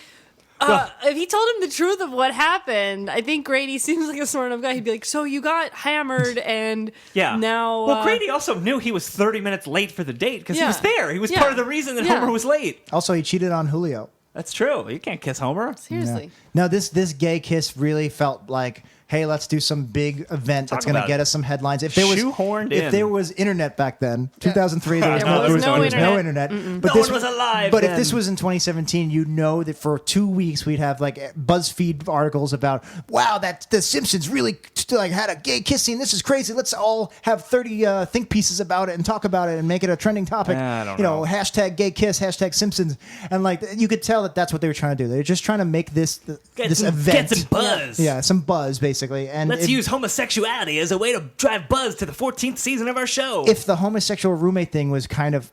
if he told him the truth of what happened, I think Grady seems like a smart enough guy. He'd be like, so you got hammered and now... Well, Grady also knew he was 30 minutes late for the date because he Yeah. was there. He was Yeah. part of the reason that Yeah. Homer was late. Also, he cheated on Julio. That's true. You can't kiss Homer. Seriously. No, this gay kiss really felt like, hey, let's do some big event that's going to about get us some headlines. If there was shoehorned if in. there was internet back then, 2003, there was There was no internet. But No this one was alive But then. if this was in 2017, you know that for 2 weeks we'd have like BuzzFeed articles about, wow, that the Simpsons really like had a gay kiss scene. This is crazy. Let's all have 30 think pieces about it and talk about it and make it a trending topic. I don't you know, know. hashtag gay kiss, hashtag Simpsons, and like you could tell that that's what they were trying to do. They're just trying to make this this event. Get some buzz. Yeah, some buzz basically. And Let's use homosexuality as a way to drive buzz to the 14th season of our show. if the homosexual roommate thing was kind of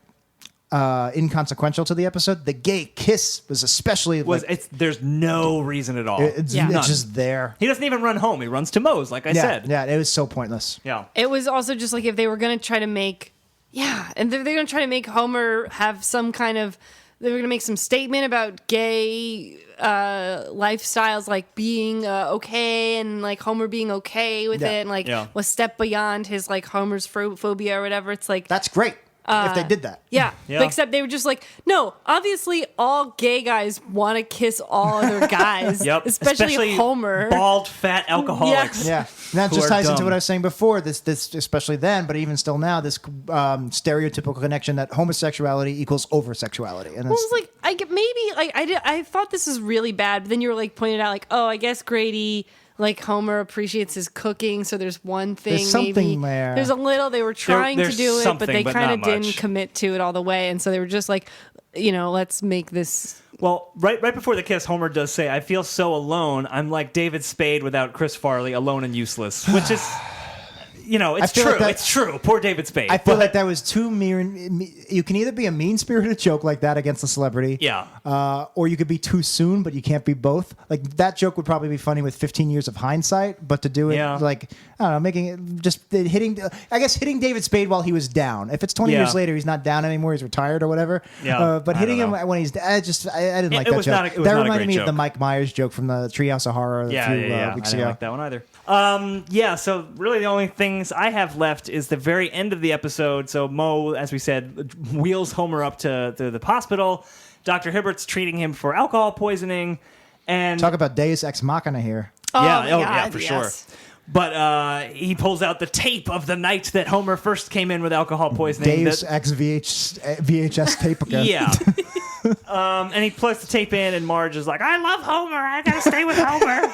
inconsequential to the episode, the gay kiss was especially there's no reason at all. it's None. just there. He doesn't even run home. He runs to Moe's, like I said. Yeah, it was so pointless. Yeah. It was also just like if they were going to try to make, and they're going to try to make Homer have some kind of, they were going to make some statement about gay lifestyles, like being okay, and like Homer being okay with Yeah. it, and like Yeah. was step beyond his like Homer's phobia or whatever. It's like That's great if they did that. yeah. Yeah. But except they were just like, no, obviously all gay guys want to kiss all other guys, Yep. especially Homer. Bald, fat alcoholics. Yeah, and that Who just are ties into dumb. what I was saying before. This especially then, but even still now, this stereotypical connection that homosexuality equals oversexuality, and Well, it's like I get maybe like I thought this was really bad, but then you were like pointed out like, oh, I guess Grady, like Homer, appreciates his cooking, so there's one thing. There's something maybe there. There's a little. They were trying to there's do it, but something, they but kind of not didn't much. commit to it all the way, and so they were just like, let's make this. Well, right before the kiss, Homer does say, I feel so alone. I'm like David Spade without Chris Farley, alone and useless, which is... it's feel true. like that- It's true. Poor David Spade. I feel like that was too you can either be a mean-spirited joke like that against a celebrity, or you could be too soon, but you can't be both. Like that joke would probably be funny with 15 years of hindsight, but to do it like I don't know, making it just hitting David Spade while he was down. If it's 20 years later, he's not down anymore, he's retired or whatever. Yeah, but I hitting don't him know. when he's I didn't like it that was joke. not a- it was that not a reminded great me of the joke. Mike Myers joke from the Treehouse of Horror a few I weeks didn't ago. like that one either. So really the only things I have left is the very end of the episode. So Moe, as we said, wheels Homer up to the hospital. Dr. Hibbert's treating him for alcohol poisoning. And Talk about Deus Ex Machina here. Oh, my yeah, God, for yes. sure. But he pulls out the tape of the night that Homer first came in with alcohol poisoning. Deus that- Ex VHS tape again. Yeah. And he plugs the tape in, and Marge is like, I love Homer. I gotta stay with Homer.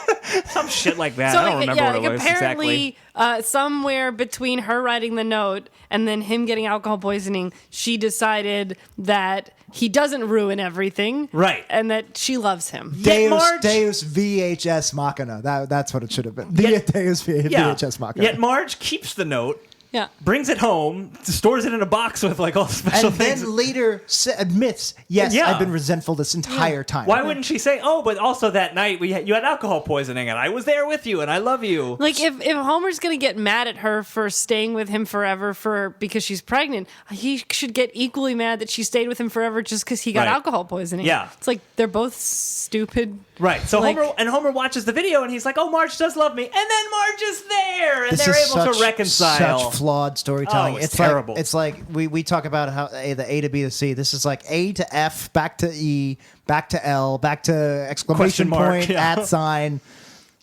Some shit like that. I don't remember what it was apparently, exactly. somewhere between her writing the note and then him getting alcohol poisoning, she decided that he doesn't ruin everything, Right. and that she loves him. Deus VHS Machina. That's what it should have been. Deus VHS Machina. Yet Marge keeps the note, Yeah. brings it home, stores it in a box with like all the special and things. then later admits, yes, Yeah. I've been resentful this entire time. Why wouldn't she say, "Oh, but also that night you had alcohol poisoning, and I was there with you, and I love you"? Like if Homer's gonna get mad at her for staying with him forever because she's pregnant, he should get equally mad that she stayed with him forever just because he got Right. alcohol poisoning. Yeah. It's like they're both stupid. Right. So Like- Homer watches the video, and he's like, "Oh, Marge does love me," and then Marge is there, and This they're is able to reconcile. Such flawed storytelling. Oh, it's terrible. It's like we talk about how the A to B to C. This is like A to F, back to E, back to L, back to exclamation Question mark, point, yeah. at sign.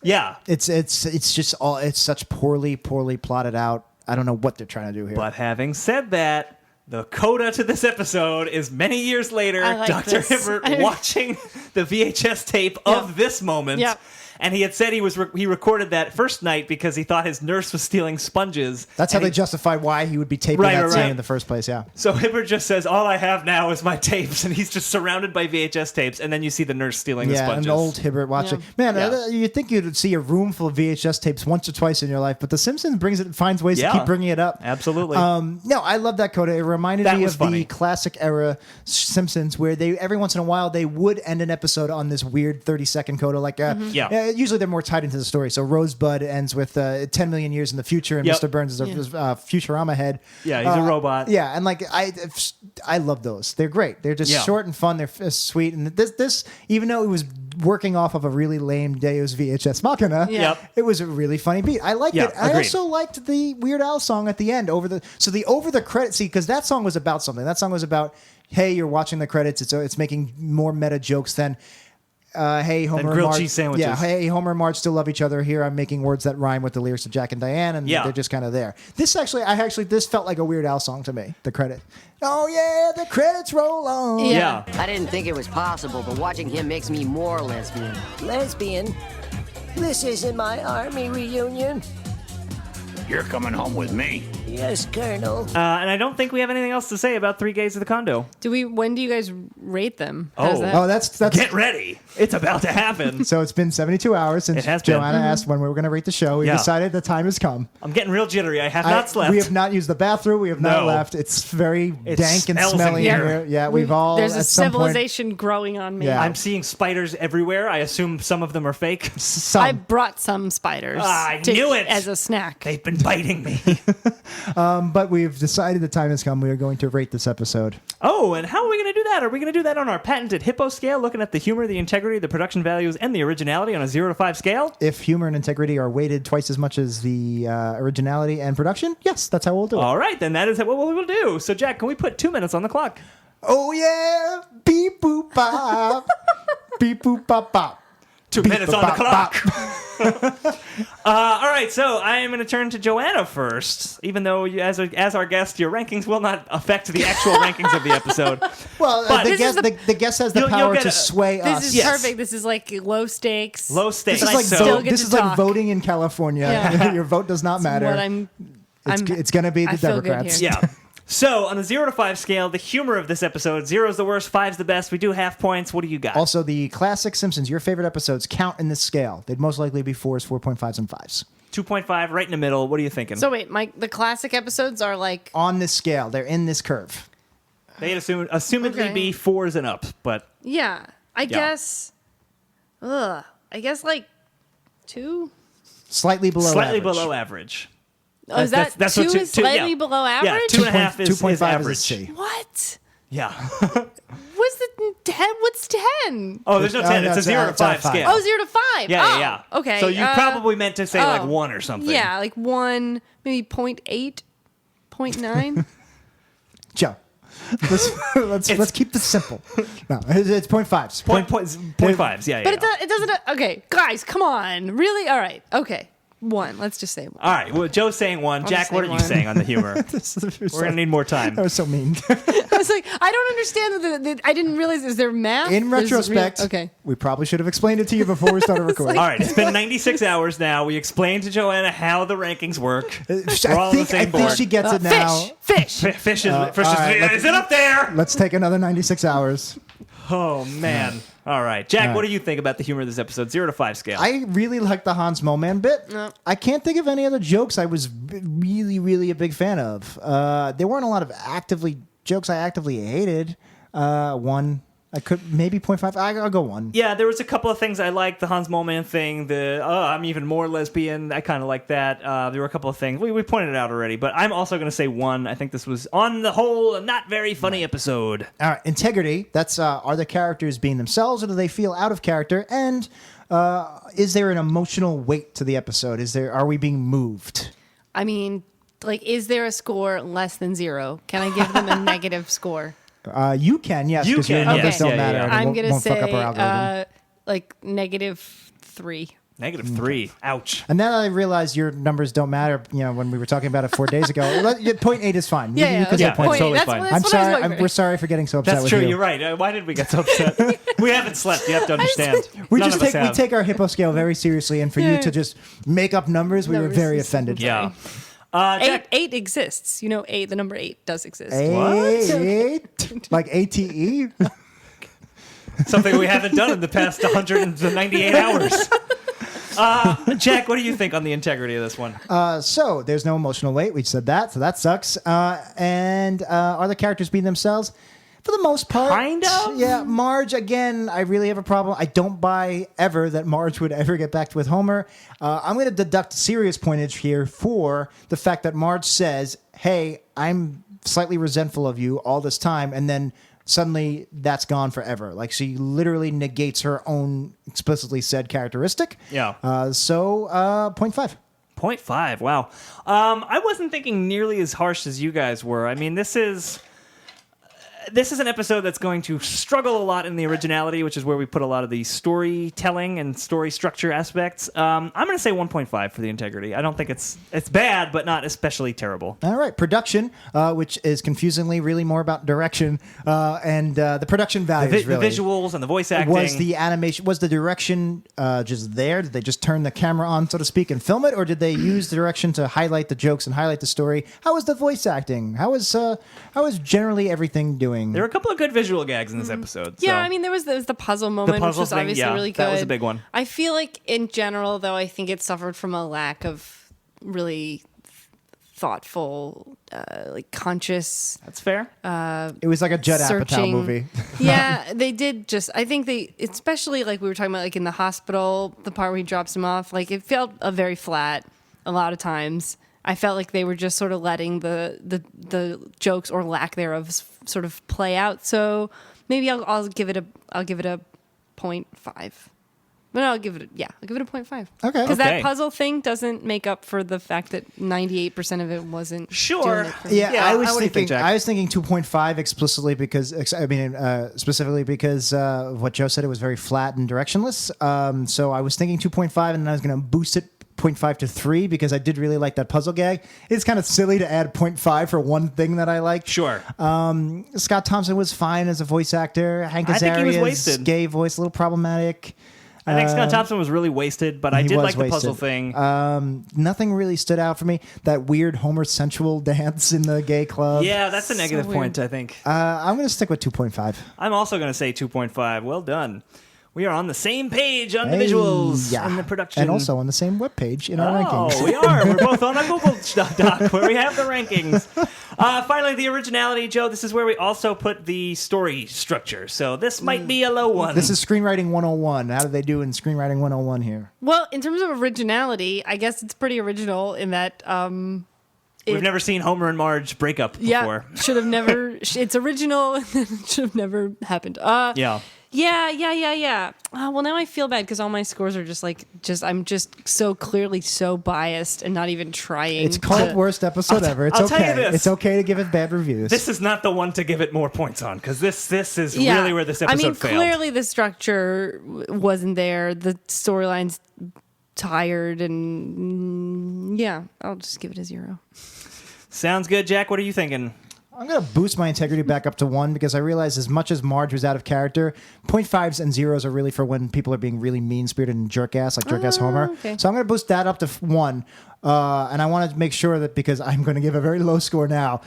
Yeah. It's just all. It's such poorly plotted out. I don't know what they're trying to do here. But having said that, The coda to this episode is many years later, I like Dr. this. Hibbert watching the VHS tape of this moment. Yep. And he had said he recorded that first night because he thought his nurse was stealing sponges. That's how And they justify why he would be taping that scene in the first place. Yeah. So Hibbert just says, all I have now is my tapes. And he's just surrounded by VHS tapes. And then you see the nurse stealing the sponges. Yeah, an old Hibbert watching. Man, you'd think you'd see a room full of VHS tapes once or twice in your life, but The Simpsons finds ways to keep bringing it up. Absolutely. No, I love that coda. It reminded me of the classic era Simpsons where every once in a while they would end an episode on this weird 30-second coda. Like, usually they're more tied into the story. So Rosebud ends with 10 million years in the future, and Mr. Burns is a Futurama head. Yeah, he's a robot. Yeah, and like I love those. They're great. They're just short and fun. They're sweet. And this even though it was working off of a really lame Deus VHS Machina, it was a really funny beat. I liked it. I also liked the Weird Al song at the end over the credits. See, because that song was about something. That song was about, hey, you're watching the credits. It's making more meta jokes than. Hey, Homer and grilled Marge. cheese sandwiches. Yeah, hey, Homer and Marge still love each other. Here, I'm making words that rhyme with the lyrics of Jack and Diane, and they're just kind of there. This felt like a Weird Al song to me. The credit. Oh yeah, the credits roll on. Yeah. I didn't think it was possible, but watching him makes me more lesbian. Lesbian? This isn't my army reunion. You're coming home with me. Yes, Colonel. And I don't think we have anything else to say about 3 Gays of the Condo. When do you guys rate them? That's Get ready. It's about to happen. So it's been 72 hours since Joanna asked when we were going to rate the show. We decided the time has come. I'm getting real jittery. I have not slept. We have not used the bathroom. We have not left. It's very dank and smelly in here. Yeah, we've all. There's a at some point- civilization growing on me. Yeah. I'm seeing spiders everywhere. I assume some of them are fake. I brought some spiders. I knew it. As a snack. They've been biting me. But we've decided the time has come. We are going to rate this episode. Oh, and how are we going to do that? Are we going to do that on our patented Hippo scale, looking at the humor, the integrity, the production values, and the originality on a 0 to 5 scale? If humor and integrity are weighted twice as much as the originality and production, yes, that's how we'll do it. All right, then that is what we will do. So, Jack, can we put 2 minutes on the clock? Oh, yeah. Beep, boop, bop. Beep, boop, bop, bop. 2 minutes on the clock. All right, so I am going to turn to Joanna first, even though, as our guest, your rankings will not affect the actual rankings of the episode. Well, But the guest has the You'll power get to a- sway us. This is perfect. This is like low stakes. Low stakes. This is like still get this to is like talk. voting in California. Yeah. Your vote does not matter. What It's going to be the I feel good Democrats. here. Yeah. So, on the 0 to 5 scale, the humor of this episode, 0 is the worst, 5 is the best. We do half points. What do you got? Also, the classic Simpsons, your favorite episodes, count in this scale. They'd most likely be 4s, 4.5s, and 5s. 2.5, right in the middle. What are you thinking? So wait, the classic episodes are like On this scale, they're in this curve. They'd assumedly Okay. be 4s and up, but I guess like 2. Slightly below slightly average. below average. Oh, is that that's 2 what is slightly yeah. below Yeah, average? 2.5 is 2.5 average. is a C. What? Yeah. What's the 10? What's 10? Oh, there's no 10. It's a 0 to it's a 5 5. scale. Oh, 0 to 5. Yeah. Okay. So you probably meant to say like 1 or something. Yeah, like 1, maybe 0.8, 0.9. Joe, let's keep this simple. No, it's 0.5s. 0.5s. Yeah. But it doesn't. Okay, guys, come on. Really? All right. Okay. 1. Let's just say 1. All right. Well, Joe's saying 1. Jack, just what are say you 1. saying on the humor? We're going to need more time. That was so mean. I was like, I don't understand. I didn't realize. Is there math? In There's retrospect, okay. we probably should have explained it to you before we started recording. All right. It's been 96 hours now. We explained to Joanna how the rankings work. We're all on the I same think board. she gets it now. Fish. Fish is all right, is it up there? Let's take another 96 hours. Oh, man. All right. Jack, what do you think about the humor of this episode? 0 to 5 scale. I really like the Hans Moleman bit. No. I can't think of any other jokes I was really, really a big fan of. There weren't a lot of jokes I actively hated. 1. I could maybe 0.5. I'll go 1. Yeah, there was a couple of things I liked. The Hans Moleman thing, I'm even more lesbian. I kind of like that. There were a couple of things. We pointed it out already, but I'm also going to say 1. I think this was, on the whole, a not very funny episode. All right, integrity. That's are the characters being themselves or do they feel out of character? And is there an emotional weight to the episode? Are we being moved? I mean, like, is there a score less than 0? Can I give them a negative score? You can, yes, You because your can, numbers yes. don't Yeah, matter. yeah. and it I'm won't gonna fuck up our say algorithm. like -3. -3. Ouch. And then I realized your numbers don't matter. When we were talking about it 4 days ago, 0.8 is fine. Yeah, you can say yeah, point. totally That's fine. what- I'm that's what I was sorry. wondering. We're sorry for getting so upset That's with true. you. You're right. Why did we get so upset? We haven't slept. You have to understand. We None just of us take we have. take our Hippo scale very seriously, and for you Yeah. to just make up numbers, we were Numbers very is- offended. Yeah. Eight exists. Eight. The number 8 does exist. Eight, like ATE. Something we haven't done in the past 198 hours. Jack, what do you think on the integrity of this one? So there's no emotional weight. We said that, so that sucks. And are the characters being themselves? For the most part. Kind of? Yeah, Marge, again, I really have a problem. I don't buy ever that Marge would ever get back with Homer. I'm going to deduct serious pointage here for the fact that Marge says, hey, I'm slightly resentful of you all this time, and then suddenly that's gone forever. Like, she literally negates her own explicitly said characteristic. Yeah. So 0.5. 0.5. Wow. I wasn't thinking nearly as harsh as you guys were. I mean, this is an episode that's going to struggle a lot in the originality, which is where we put a lot of the storytelling and story structure aspects. I'm going to say 1.5 for the integrity. I don't think it's bad, but not especially terrible. All right, production, which is confusingly really more about direction and the production values. The visuals and the voice acting. Was the animation, was the direction just there? Did they just turn the camera on, so to speak, and film it, or did they use the direction to highlight the jokes and highlight the story? How was the voice acting? How was generally everything doing? There were a couple of good visual gags in this episode. Yeah, so. I mean, there was the puzzle moment, puzzle which was thing, obviously yeah, really good. that was a big one. I feel like, in general, though, I think it suffered from a lack of really thoughtful, conscious. That's fair. It was like a Judd Apatow searching. movie. Yeah, they did just. I think they, especially like we were talking about, like in the hospital, the part where he drops him off, like it felt very flat a lot of times. I felt like they were just sort of letting the jokes or lack thereof sort of play out. So maybe I'll give it a 0.5. No, I'll give it a 0.5. Okay. Because Okay. that puzzle thing doesn't make up for the fact that 98% of it wasn't. Sure. Doing it for me. Yeah, I was what do you think, thinking. Jack? I was thinking 2.5 explicitly because specifically because of what Joe said. It was very flat and directionless. So I was thinking 2.5, and then I was going to boost it 0.5 to 3 because I did really like that puzzle gag. It's kind of silly to add 0.5 for one thing that I liked. Sure. Scott Thompson was fine as a voice actor. Hank I think he was Azaria's wasted. gay voice a little problematic. I think Scott Thompson was really wasted, but I He did was like the puzzle wasted. thing. Nothing really stood out for me. That weird Homer sensual dance in the gay club. Yeah, that's a negative weird. point, I think. I'm going to stick with 2.5. I'm also going to say 2.5. Well done. We are on the same page on the Hey, visuals yeah. and the production. And also on the same webpage in our rankings. Oh, we are. We're both on a Google Doc where we have the rankings. Finally, the originality, Joe. This is where we also put the story structure. So this might be a low one. This is Screenwriting 101. How do they do in Screenwriting 101 here? Well, in terms of originality, I guess it's pretty original in that. We've never seen Homer and Marge break up before. Yeah, should have never. It's original. It should have never happened. Yeah. Yeah. Well, now I feel bad because all my scores are I'm just so clearly so biased and not even trying. It's called worst episode ever. It's I'll okay. tell you this. It's okay to give it bad reviews. This is not the one to give it more points on because this is Yeah. really where this episode failed. Clearly the structure wasn't there. The storyline's tired, and I'll just give it a 0. Sounds good, Jack. What are you thinking? I'm going to boost my integrity back up to 1 because I realize as much as Marge was out of character, 0.5s and 0s are really for when people are being really mean-spirited and jerk-ass, like jerk-ass Homer. Okay. So I'm going to boost that up to 1. And I want to make sure that because I'm going to give a very low score now.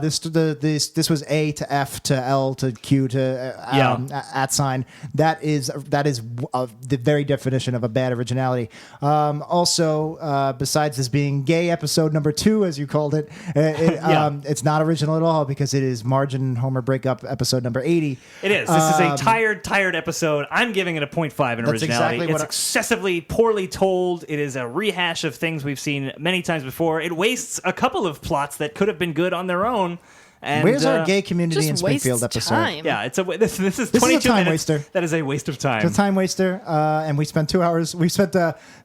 This was A to F to L to Q to at sign. That is the very definition of a bad originality. Also, besides this being gay episode number 2, as you called it, it's not original at all because it is Marge and Homer breakup episode number 80. It is. This is a tired episode. I'm giving it a 0.5 in originality. exactly what it's excessively poorly told. It is a rehash of things we've seen many times before. It wastes a couple of plots that could have been good on their own. And, Where's our gay community Just in Springfield wastes episode? time. Yeah, it's this is is 22 a time minutes. waster. That is a waste of time. It's a time waster, and we spent 2 hours. We spent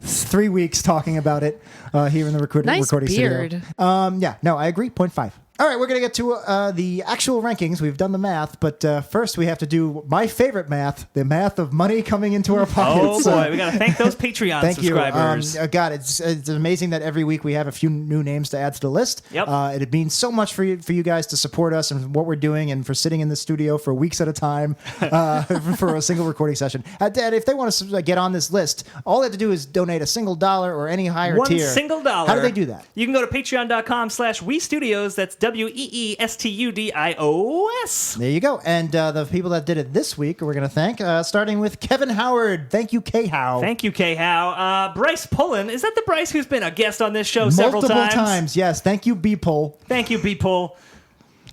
3 weeks talking about it here in the recording Nice studio. beard. No, I agree. 0.5. All right, we're going to get to the actual rankings. We've done the math, but first we have to do my favorite math, the math of money coming into our pockets. Oh, boy. We got to thank those Patreon Thank subscribers. you. God, it's amazing that every week we have a few new names to add to the list. Yep. It means so much for you guys to support us and what we're doing and for sitting in the studio for weeks at a time for a single recording session. Dad, if they want to get on this list, all they have to do is donate a single $1 or any higher tier. One single $1. How do they do that? You can go to patreon.com/WeStudios. That's WEESTUDIOS. There you go. And the people that did it this week, we're going to thank, starting with Kevin Howard. Thank you, K-How. Thank you, K-How. Bryce Pullen. Is that the Bryce who's been a guest on this show several times? Multiple times, yes. Thank you, B-Pull. Thank you, B-Pull.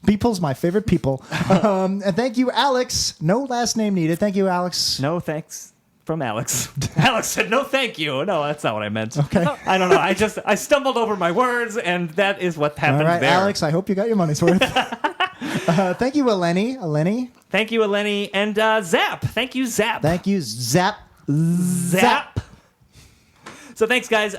B-Pull's my favorite people. And thank you, Alex. No last name needed. Thank you, Alex. No thanks from Alex. Alex said no thank you. No, that's not what I meant. Okay. I don't know. I stumbled over my words, and that is what happened All right, there. Alex, I hope you got your money's worth. Thank you, Eleni. Thank you, Eleni. And Zap. Thank you, Zap. Thank you, Zap. Zap. So thanks, guys.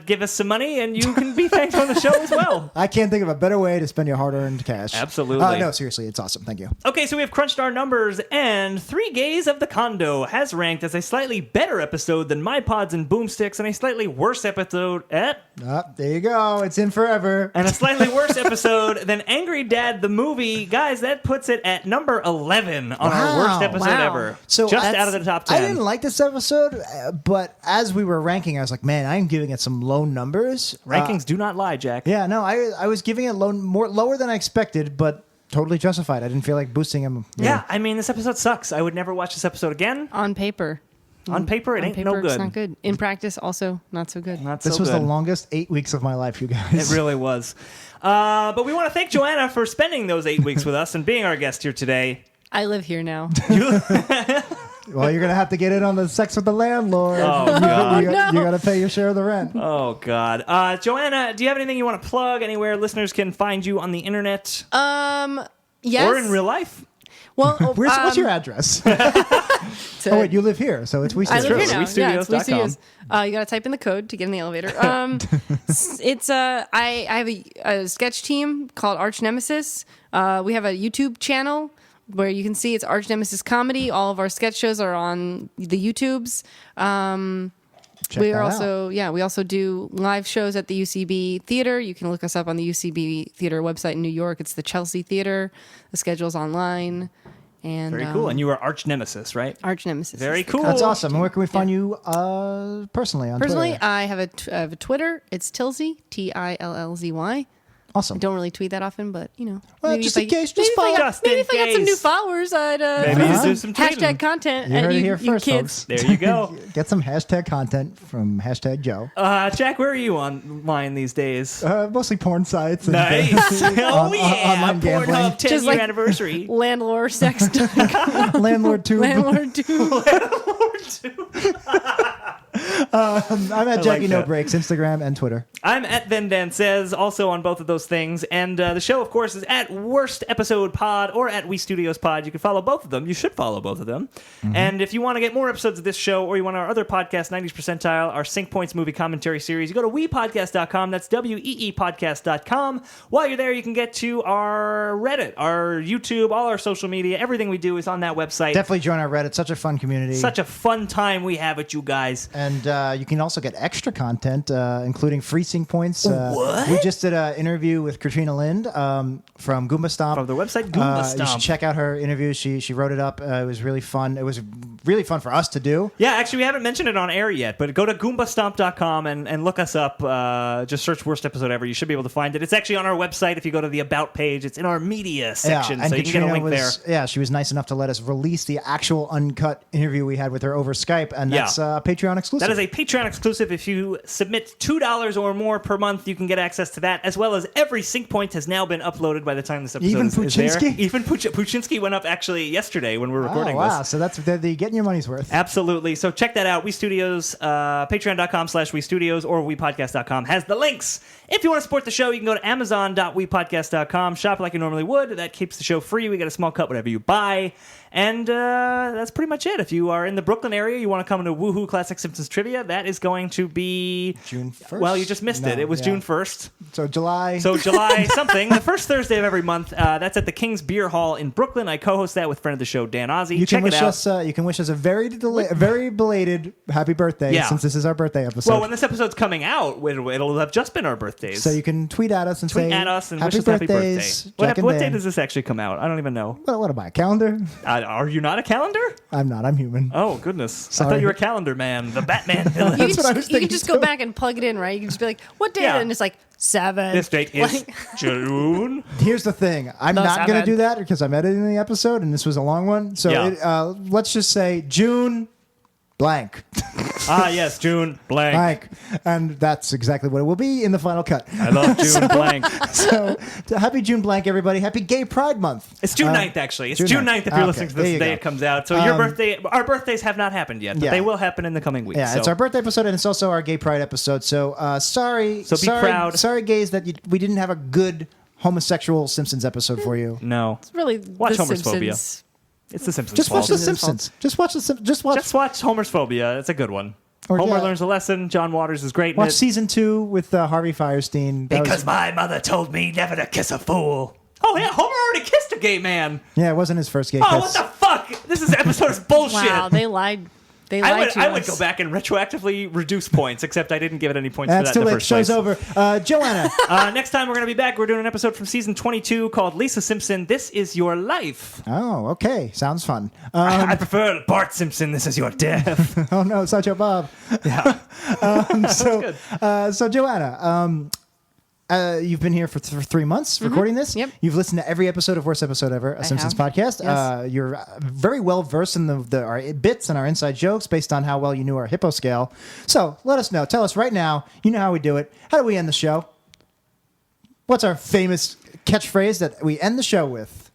Give us some money, and you can be thanked on the show as well. I can't think of a better way to spend your hard-earned cash. Absolutely. No, seriously, it's awesome. Thank you. Okay, so we have crunched our numbers, and 3 Gays of the Condo has ranked as a slightly better episode than My Pods and Boomsticks, and a slightly worse episode at... There you go. It's in forever. And a slightly worse episode than Angry Dad the Movie. Guys, that puts it at number 11 on our worst episode ever. So just out of the top 10. I didn't like this episode, but as we were ranking, I was like, man, I'm giving it some low numbers. Rankings do not lie, Jack. Yeah, no, I was giving it lower than I expected, but totally justified. I didn't feel like boosting him. Yeah, I mean, this episode sucks. I would never watch this episode again. On paper. On paper, it ain't no good. It's not good. In practice, also not so good. Not so This was good. the longest 8 weeks of my life, you guys. It really was. But we want to thank Joanna for spending those 8 weeks with us and being our guest here today. I live here now. Well, you're going to have to get in on the sex with the landlord. Oh, God. You got to pay your share of the rent. Oh, God. Joanna, do you have anything you want to plug? Anywhere listeners can find you on the internet? Yes. Or in real life? Well, What's your address? Oh, wait, you live here, so it's We I Studios. live here now. Yeah, it's We WeStudios.com. Studios. You got to type in the code to get in the elevator. I have a sketch team called Arch Nemesis. We have a YouTube channel where you can see it's Arch Nemesis Comedy. All of our sketch shows are on the YouTubes. We also do live shows at the UCB Theater. You can look us up on the UCB Theater website in New York. It's the Chelsea Theater. The schedule's online. And Very cool. And you are Arch Nemesis, right? Arch Nemesis. Very cool. That's awesome. And where can we find you personally on Personally, Twitter? I have a Twitter. It's Tillzy, Tillzy. Awesome. I don't really tweet that often, but Well, maybe just if in case, just maybe if I follow. got- Just maybe in if I got some new case. followers, I'd Maybe you do some tweeting. hashtag content. You heard and it here you first, kids. folks. There you go. Get some hashtag content from hashtag Joe. Jack, where are you online these days? Mostly porn sites. And, Nice. Oh, yeah. online gambling. Pornhub 10 Just year like- anniversary. Landlord sex. Landlordtube. Landlordtube. I'm at Jackie like No that. Breaks, Instagram and Twitter. I'm at Vendan Says, also on both of those things. And the show, of course, is at Worst Episode Pod or at We Studios Pod. You can follow both of them. You should follow both of them. And if you want to get more episodes of this show or you want our other podcast, 90s Percentile, our Sync Points movie commentary series, you go to weepodcast.com. That's weepodcast.com. While you're there, you can get to our Reddit, our YouTube, all our social media. Everything we do is on that website. Definitely join our Reddit. Such a fun community. Such a fun time we have with you guys. And you can also get extra content, including free sync points. What? We just did an interview with Katrina Lind from Goomba Stomp. From the website Goomba You should Stomp. check out her interview. She wrote it up. It was really fun. It was really fun for us to do. Yeah, actually, we haven't mentioned it on air yet, but go to goombastomp.com and look us up. Just search Worst Episode Ever. You should be able to find it. It's actually on our website. If you go to the About page, it's in our media section, and so you can get a Katrina link there. Yeah, she was nice enough to let us release the actual uncut interview we had with her over Skype, and Yeah. that's Patreon exclusive. That is a Patreon exclusive. If you submit $2 or more per month, you can get access to that, as well as every sync point has now been uploaded by the time this episode Even is there. Puchinsky? Even Puchinsky went up actually yesterday when we were recording wow, this. so that's they're getting your money's worth. Absolutely. So check that out. We Studios, patreon.com/We Studios or WePodcast.com has the links. If you want to support the show, you can go to amazon.wepodcast.com, shop like you normally would. That keeps the show free. We get a small cut whatever you buy. And that's pretty much it. If you are in the Brooklyn area, you want to come to Woohoo Classic Simpsons Trivia, that is going to be... June 1st? Well, you just missed it. It was June 1st. So July. So July something. The first Thursday of every month. That's at the King's Beer Hall in Brooklyn. I co-host that with friend of the show, Dan Ozzie. You Check can wish it out. us. You can wish us a very belated happy birthday. Yeah. Since this is our birthday episode. Well, when this episode's coming out, it'll have just been our birthdays. So you can tweet at us and Tweet say at us and happy wish us happy birthdays, birthday. Jack and What day Dan. does this actually come out? I don't even know. What am I, a calendar? Are you not a calendar? I'm not. I'm human. Oh, goodness. I Sorry. thought you were a calendar man, the Batman villain. You what I can, was just, you can thinking just too. go back and plug it in, right? You can just be like, what day? Yeah. And it's like 7. This date is Like- June. Here's the thing. I'm No, not going to seven. do that because I'm editing the episode and this was a long one. So Yeah. let's just say June blank. Yes, June blank. Blank. And that's exactly what it will be in the final cut. I love June blank. So happy June blank, everybody. Happy Gay Pride Month. It's June 9th, actually. It's June June 9th 9th. if you're Okay, listening to there this you the day go. it comes out. So your birthday, our birthdays have not happened yet, but Yeah. they will happen in the coming weeks. Yeah, so. it's our birthday episode and it's also our Gay Pride episode. So sorry. So be proud. Sorry, gays, that we didn't have a good homosexual Simpsons episode for you. No. really Watch the Homer's Phobia. Simpsons. It's the Simpsons. Just watch fault. The Simpsons. Just watch Just watch. Just watch Homer's Phobia. It's a good one. Or, Homer yeah. learns a lesson. John Waters is great in Watch it. season 2 with Harvey Firestein. That was- my mother told me never to kiss a fool. Oh, yeah, Homer already kissed a gay man. yeah, it wasn't his first gay Oh, kiss. what the fuck? This is episode of bullshit. Wow, they lied. They lied to I would us. go back and retroactively reduce points, except I didn't give it any points That's for too that in the late. first Show's place. over. Joanna. Next time we're going to be back. We're doing an episode from season 22 called Lisa Simpson, This Is Your Life. Oh, okay. Sounds fun. I prefer Bart Simpson, This Is Your Death. Oh no, Sideshow Bob. Yeah. So Joanna, you've been here for 3 months recording this. Yep. You've listened to every episode of Worst Episode Ever, a Simpsons have. podcast. Yes. You're very well versed in our bits and our inside jokes based on how well you knew our Hippo scale. So let us know. Tell us right now. You know how we do it. How do we end the show? What's our famous catchphrase that we end the show with?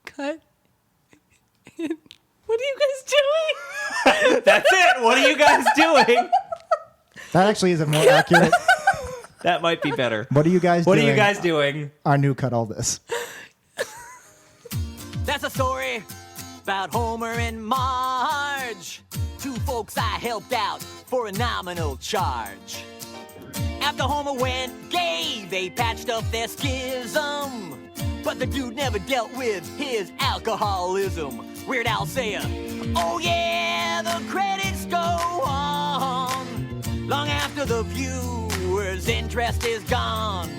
Cut. What are you guys doing? That's it. What are you guys doing? That actually is a more accurate. That might be better. What are you guys What doing? are you guys doing? Our new cut all this. That's a story about Homer and Marge, 2 folks I helped out for a nominal charge. After Homer went gay, they patched up their schism, but the dude never dealt with his alcoholism. Weird Al saying, oh yeah, the credits go on, long after the viewer's interest is gone.